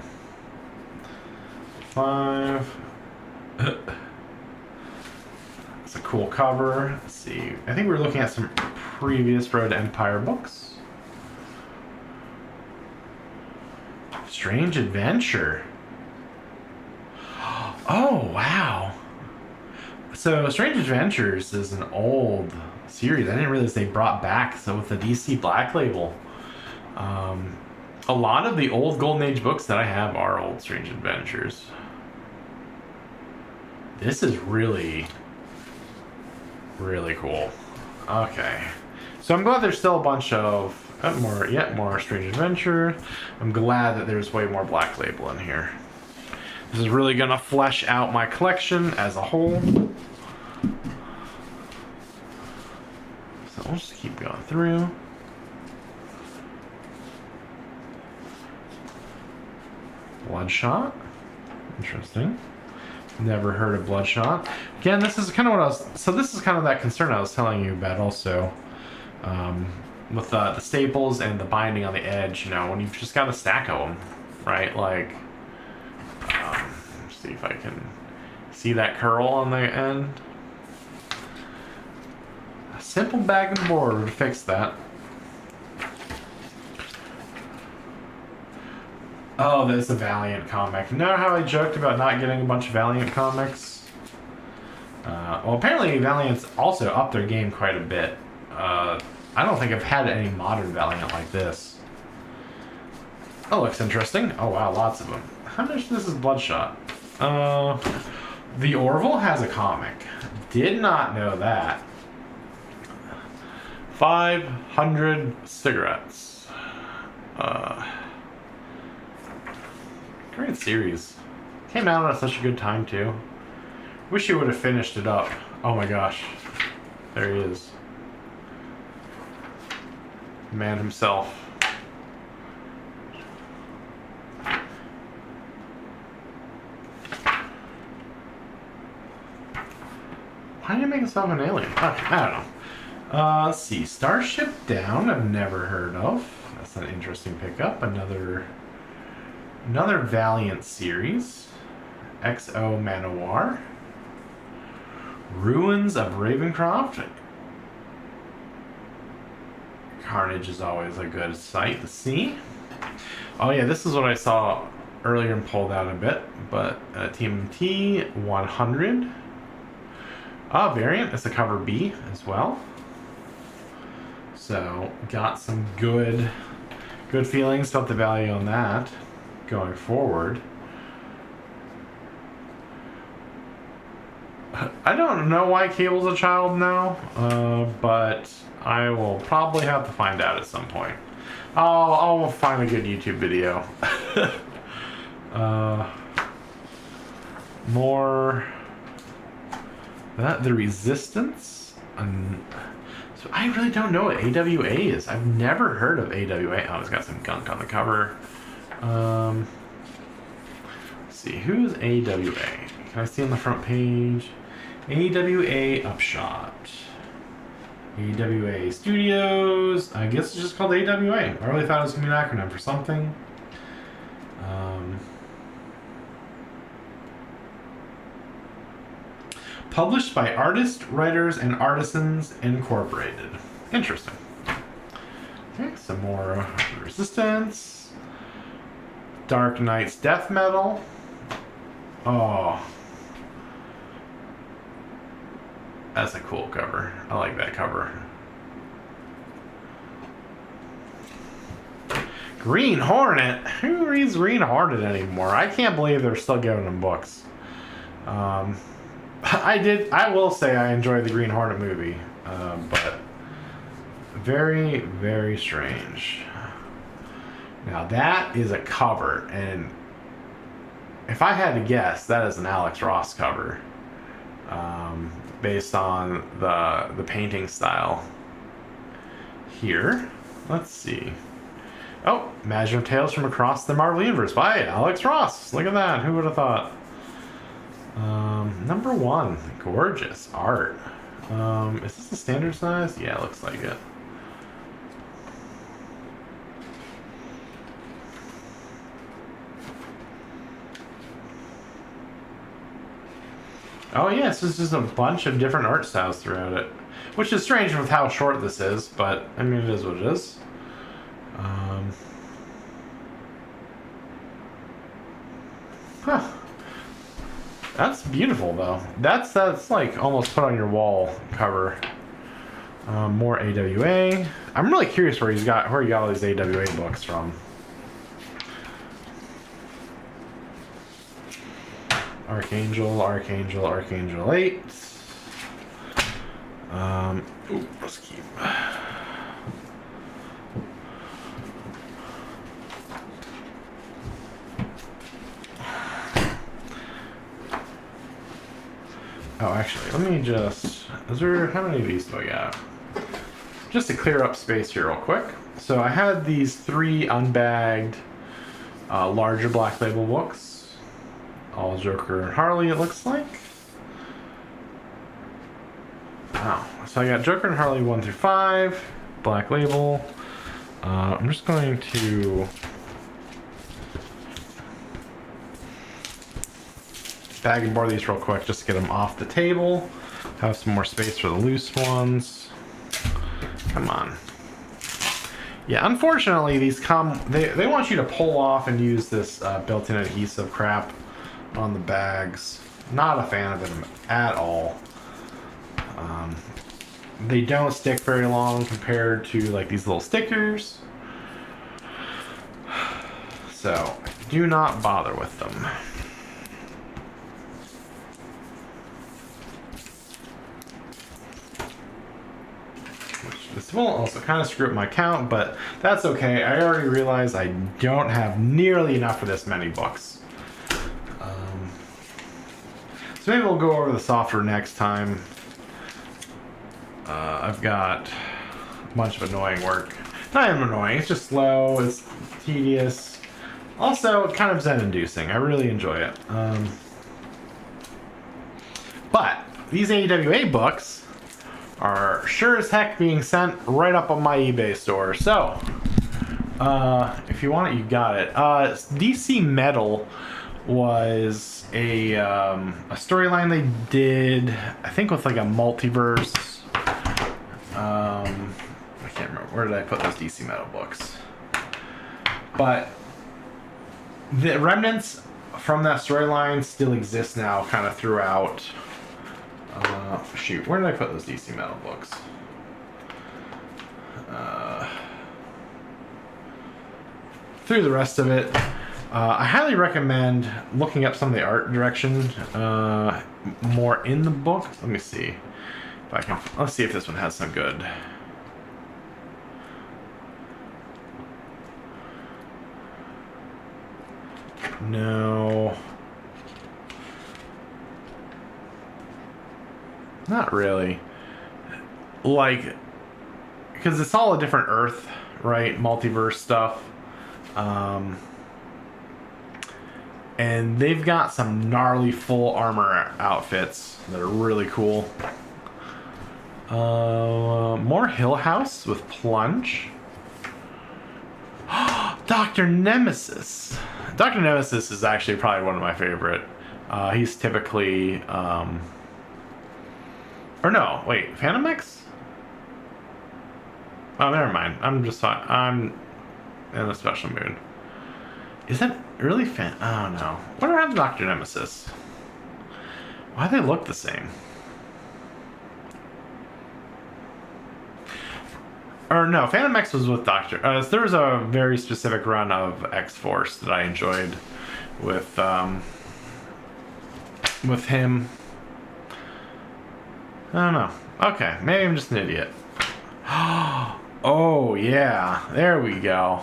5. It's a cool cover. Let's see. I think we're looking at some previous Road to Empire books. Strange Adventure. Oh, wow. So, Strange Adventures is an old series. I didn't realize they brought back, so with the DC Black Label. A lot of the old Golden Age books that I have are old Strange Adventures. This is really, really cool. Okay. So I'm glad there's still a bunch of more Strange Adventure. I'm glad that there's way more Black Label in here. This is really gonna flesh out my collection as a whole. So we'll just keep going through. Bloodshot. Interesting. Never heard of Bloodshot. Again, this is kind of this is kind of that concern I was telling you about also. With the staples and the binding on the edge, you know, when you've just got a stack of them, right? Like, let's see if I can see that curl on the end. A simple bag and board would fix that. Oh, there's a Valiant comic. You know how I joked about not getting a bunch of Valiant comics? Well, apparently Valiant's also upped their game quite a bit. I don't think I've had any modern Valiant like this. That looks interesting. Oh wow, lots of them. How much this is Bloodshot? The Orville has a comic. Did not know that. 500 cigarettes. Great series. Came out at such a good time too. Wish you would have finished it up. Oh my gosh. There he is. The man himself. Why did he make himself an alien? I don't know. Let's see. Starship Down, I've never heard of. That's an interesting pickup. Another Valiant series. XO Manowar. Ruins of Ravencroft. Carnage is always a good sight to see. Oh yeah, this is what I saw earlier and pulled out a bit, but TMT 100. Variant is a cover B as well. So got some good feelings about the value on that going forward. I don't know why Cable's a child now, but I will probably have to find out at some point. I'll find a good YouTube video. More the Resistance. So I really don't know what AWA is. I've never heard of AWA. Oh, it's got some gunk on the cover. Let's see. Who's AWA? Can I see on the front page? AWA Upshot. AWA Studios. I guess it's just called AWA. I really thought it was going to be an acronym for something. Published by Artists, Writers, and Artisans Incorporated. Interesting. Okay, some more Resistance. Dark Knight's Death Metal. Oh. That's a cool cover. I like that cover. Green Hornet? Who reads Green Hornet anymore? I can't believe they're still giving them books. I will say I enjoyed the Green Hornet movie, but very, very strange. Now that is a cover, and if I had to guess, that is an Alex Ross cover, based on the painting style. Here, let's see. Oh, Imaginative Tales from Across the Marvel Universe by Alex Ross. Look at that. Who would have thought? Number 1, gorgeous art. Is this the standard size? Yeah, it looks like it. Oh yes, this is a bunch of different art styles throughout it, which is strange with how short this is, but I mean it is what it is. Huh. That's beautiful though. That's like almost put on your wall cover. More AWA. I'm really curious where he got all these AWA books from. Archangel, Archangel, Archangel 8. Let's keep. Oh, actually, let me just. How many of these do I got? Just to clear up space here, real quick. So I had these 3 unbagged, larger Black Label books. All Joker and Harley, it looks like. Wow. So I got Joker and Harley 1 through 5, Black Label. I'm just going to bag and board these real quick just to get them off the table. Have some more space for the loose ones. Come on. Yeah, unfortunately, these they want you to pull off and use this built-in adhesive crap on the bags. Not a fan of them at all. They don't stick very long compared to like these little stickers. So do not bother with them. This will also kind of screw up my count, but that's okay. I already realized I don't have nearly enough for this many books. So maybe we'll go over the software next time. I've got a bunch of annoying work. Not even annoying, it's just slow, it's tedious. Also, kind of zen-inducing. I really enjoy it. But these AWA books are sure as heck being sent right up on my eBay store. So, if you want it, you got it. DC Metal was a storyline they did, I think with like a multiverse. I can't remember, where did I put those DC Metal books? But the remnants from that storyline still exist now, kind of throughout. Shoot, where did I put those DC Metal books? Through the rest of it. I highly recommend looking up some of the art direction more in the book. Let me see if I can. Let's see if this one has some good. No. Not really. Like, because it's all a different Earth, right? Multiverse stuff. And they've got some gnarly full armor outfits that are really cool. More Hill House with Plunge. Dr. Nemesis. Dr. Nemesis is actually probably one of my favorite. He's typically, or no, wait, Phantom X? Oh, never mind. I'm in a special mood. Is that really oh no. What happened to Dr. Nemesis? Why do they look the same? Or no, Phantom X was with Doctor. There was a very specific run of X-Force that I enjoyed with him. I don't know. Okay, maybe I'm just an idiot. Oh yeah, there we go.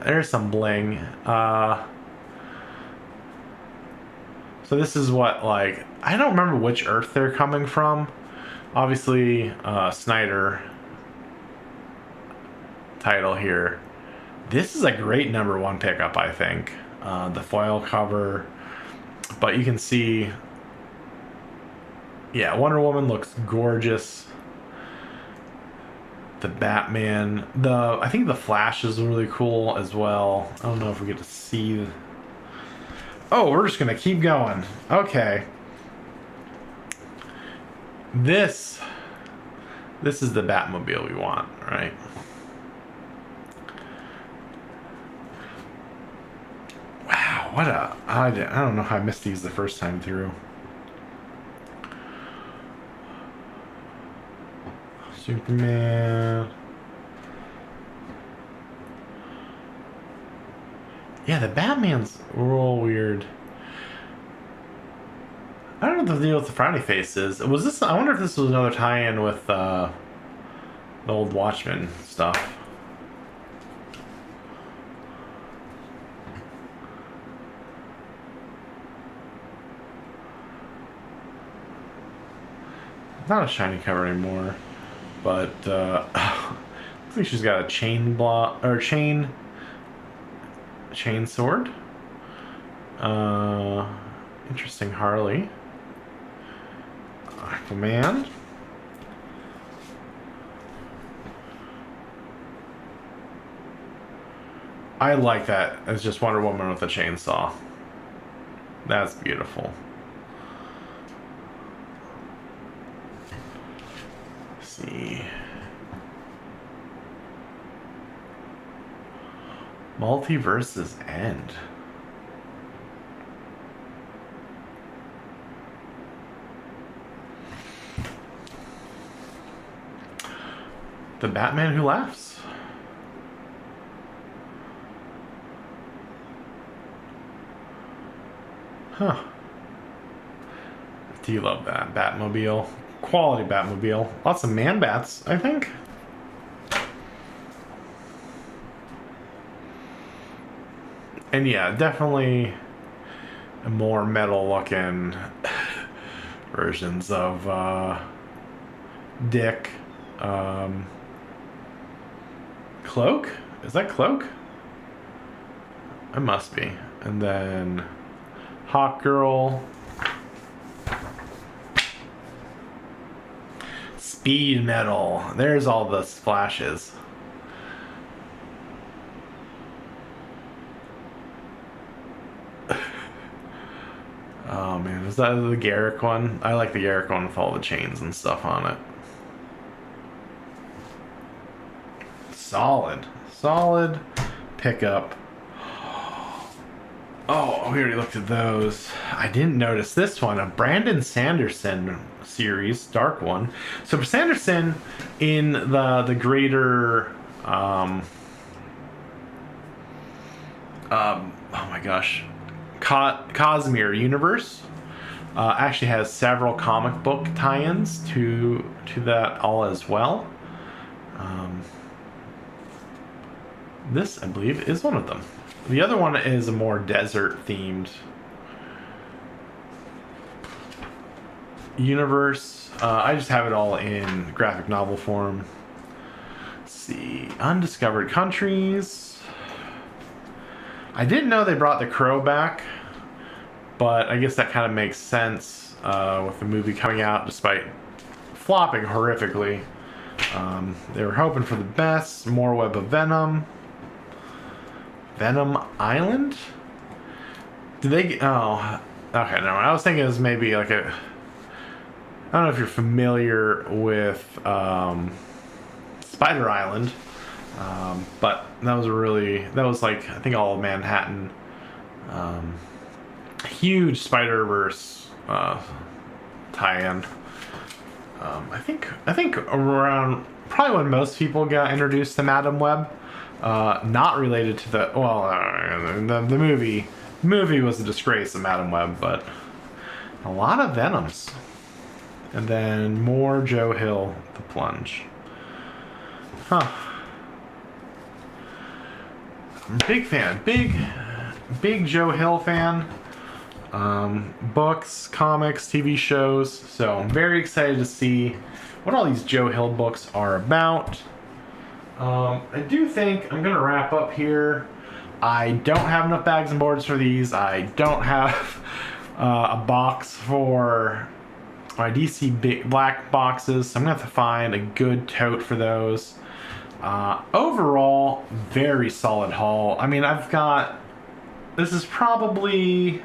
There's some bling. So this is what, like, I don't remember which Earth they're coming from. Obviously, Snyder title here. This is a great #1 pickup, I think. The foil cover, but you can see, yeah, Wonder Woman looks gorgeous. The Batman, I think the Flash is really cool as well. I don't know if we get to see. Oh, we're just gonna keep going. Okay. This is the Batmobile we want, right? Wow, what I don't know how I missed these the first time through. Superman. Yeah, the Batman's real weird. I don't know what the deal with the frowny face is. Was this? I wonder if this was another tie-in with the old Watchmen stuff. Not a shiny cover anymore, but I think she's got a chain sword. Interesting Harley. Aquaman. I like that. It's just Wonder Woman with a chainsaw. That's beautiful. Let's see. Multiverse's End. The Batman Who Laughs. Huh. Do you love that? Batmobile. Quality Batmobile. Lots of Man-Bats, I think. And yeah, definitely more metal-looking versions of Dick. Cloak? Is that Cloak? It must be. And then Hawk Girl. Speed Metal. There's all the splashes. Oh man, is that the Garrick one? I like the Garrick one with all the chains and stuff on it. Solid pickup. Oh, we already looked at those. I didn't notice this one, a Brandon Sanderson series, dark one. So Sanderson in the greater oh my gosh, Cosmere universe actually has several comic book tie-ins to that all as well. This, I believe, is one of them. The other one is a more desert-themed universe. I just have it all in graphic novel form. Let's see. Undiscovered Countries. I didn't know they brought the Crow back. but I guess that kind of makes sense with the movie coming out despite flopping horrifically. They were hoping for the best. More Web of Venom. Venom Island? Did they... Oh, okay, no. I was thinking it was maybe like a... I don't know if you're familiar with Spider Island, but that was like, I think all of Manhattan. Huge Spider-Verse tie-in. I think around probably when most people got introduced to Madam Web, not related to the movie. The movie was a disgrace of Madam Web, but a lot of Venoms, and then more Joe Hill, The Plunge. Huh. I'm a big fan, big Joe Hill fan. Books, comics, TV shows. So I'm very excited to see what all these Joe Hill books are about. I do think I'm gonna wrap up here. I don't have enough bags and boards for these. I don't have a box for my DC big black boxes, so I'm gonna have to find a good tote for those. Overall, very solid haul. I mean, this is probably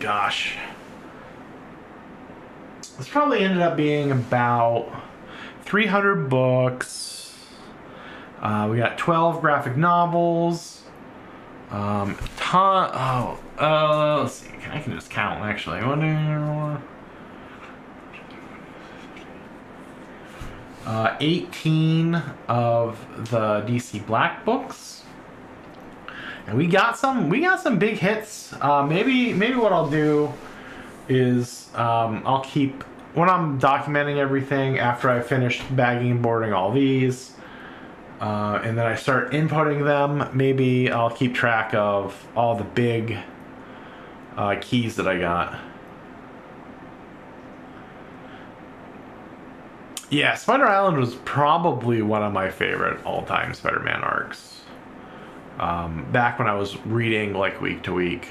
gosh, this probably ended up being about 300 books. We got 12 graphic novels. Let's see. I can just count actually. 18 of the DC Black books, and we got some big hits. Maybe what I'll do is I'll keep, when I'm documenting everything after I finish bagging and boarding all these, and then I start inputting them, maybe I'll keep track of all the big keys that I got. Yeah, Spider Island was probably one of my favorite all-time Spider-Man arcs. Back when I was reading like week to week.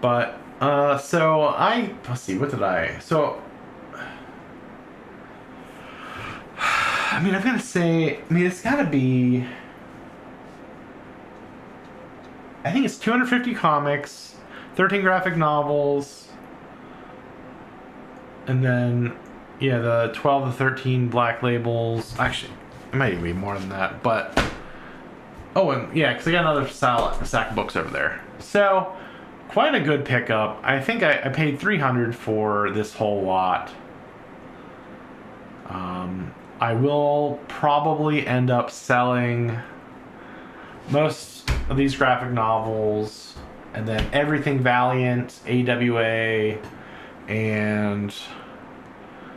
But, let's see, what did I mean, I've got to say, it's got to be, I think it's 250 comics, 13 graphic novels, and then, yeah, the 12 to 13 black labels. Actually, it might even be more than that, but... Oh, and yeah, because I got another stack of books over there. So, quite a good pickup. I think I paid $300 for this whole lot. I will probably end up selling most of these graphic novels, and then everything Valiant, AWA, and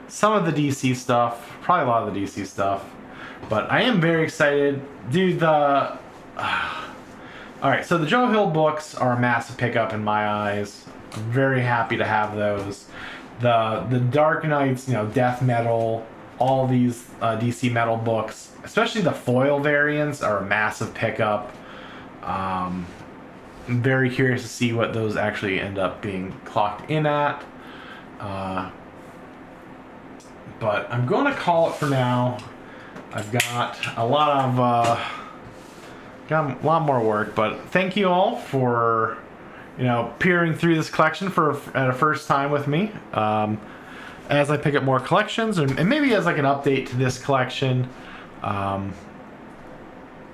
some of the DC stuff, probably a lot of the DC stuff. But I am very excited. Dude, alright, so the Joe Hill books are a massive pickup in my eyes. I'm very happy to have those. The Dark Knights, Death Metal, all these DC Metal books, especially the foil variants, are a massive pickup. I'm very curious to see what those actually end up being clocked in at. But I'm going to call it for now. I've got a lot more work, but thank you all for peering through this collection at a first time with me. As I pick up more collections, and maybe as like an update to this collection, maybe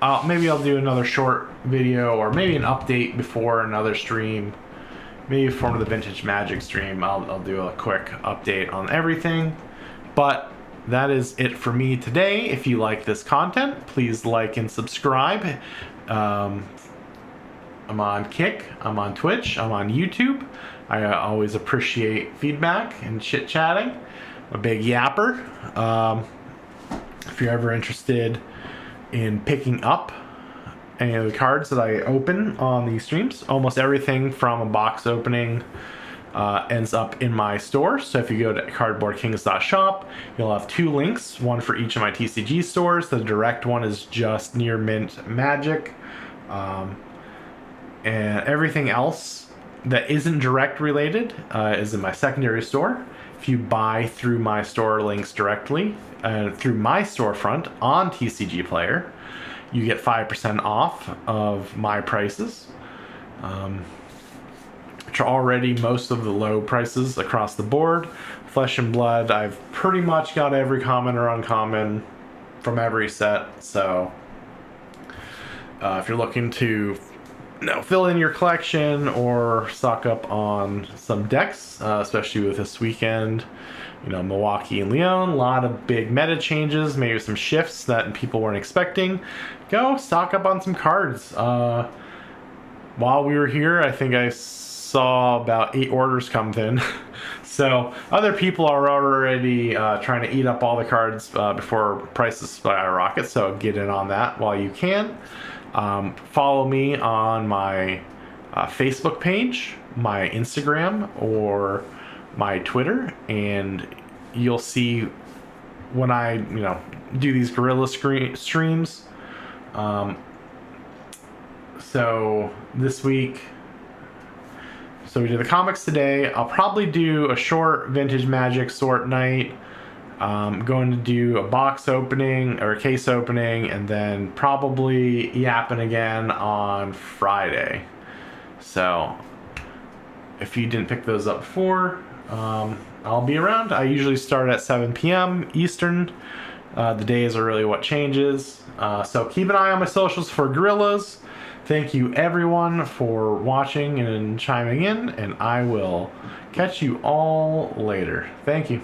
I'll do another short video, or maybe an update before another stream. Maybe for the Vintage Magic stream, I'll do a quick update on everything. But that is it for me today. If you like this content, please like and subscribe. I'm on Kick, I'm on Twitch, I'm on YouTube. I always appreciate feedback and chit-chatting. I'm a big yapper. If you're ever interested in picking up any of the cards that I open on these streams, almost everything from a box opening ends up in my store. So if you go to cardboardkings.shop, you'll have 2 links, one for each of my TCG stores. The direct one is just Near Mint Magic, and everything else that isn't direct related is in my secondary store. If you buy through my store links directly through my storefront on TCG Player, you get 5% off of my prices, which are already most of the low prices across the board. Flesh and Blood, I've pretty much got every common or uncommon from every set. So if you're looking to fill in your collection or stock up on some decks, especially with this weekend, Milwaukee and Lyon, a lot of big meta changes, maybe some shifts that people weren't expecting. Go stock up on some cards. While we were here, I think I saw about 8 orders come in. So other people are already trying to eat up all the cards before prices skyrocket, so get in on that while you can. Follow me on my Facebook page, my Instagram, or my Twitter, and you'll see when I do these guerrilla streams. So this week, so we did the comics today. I'll probably do a short vintage Magic sort night. I'm going to do a box opening or a case opening, and then probably yapping again on Friday. So if you didn't pick those up before, I'll be around. I usually start at 7 p.m. Eastern. The days are really what changes. So keep an eye on my socials for Gorillas. Thank you everyone for watching and chiming in, and I will catch you all later. Thank you.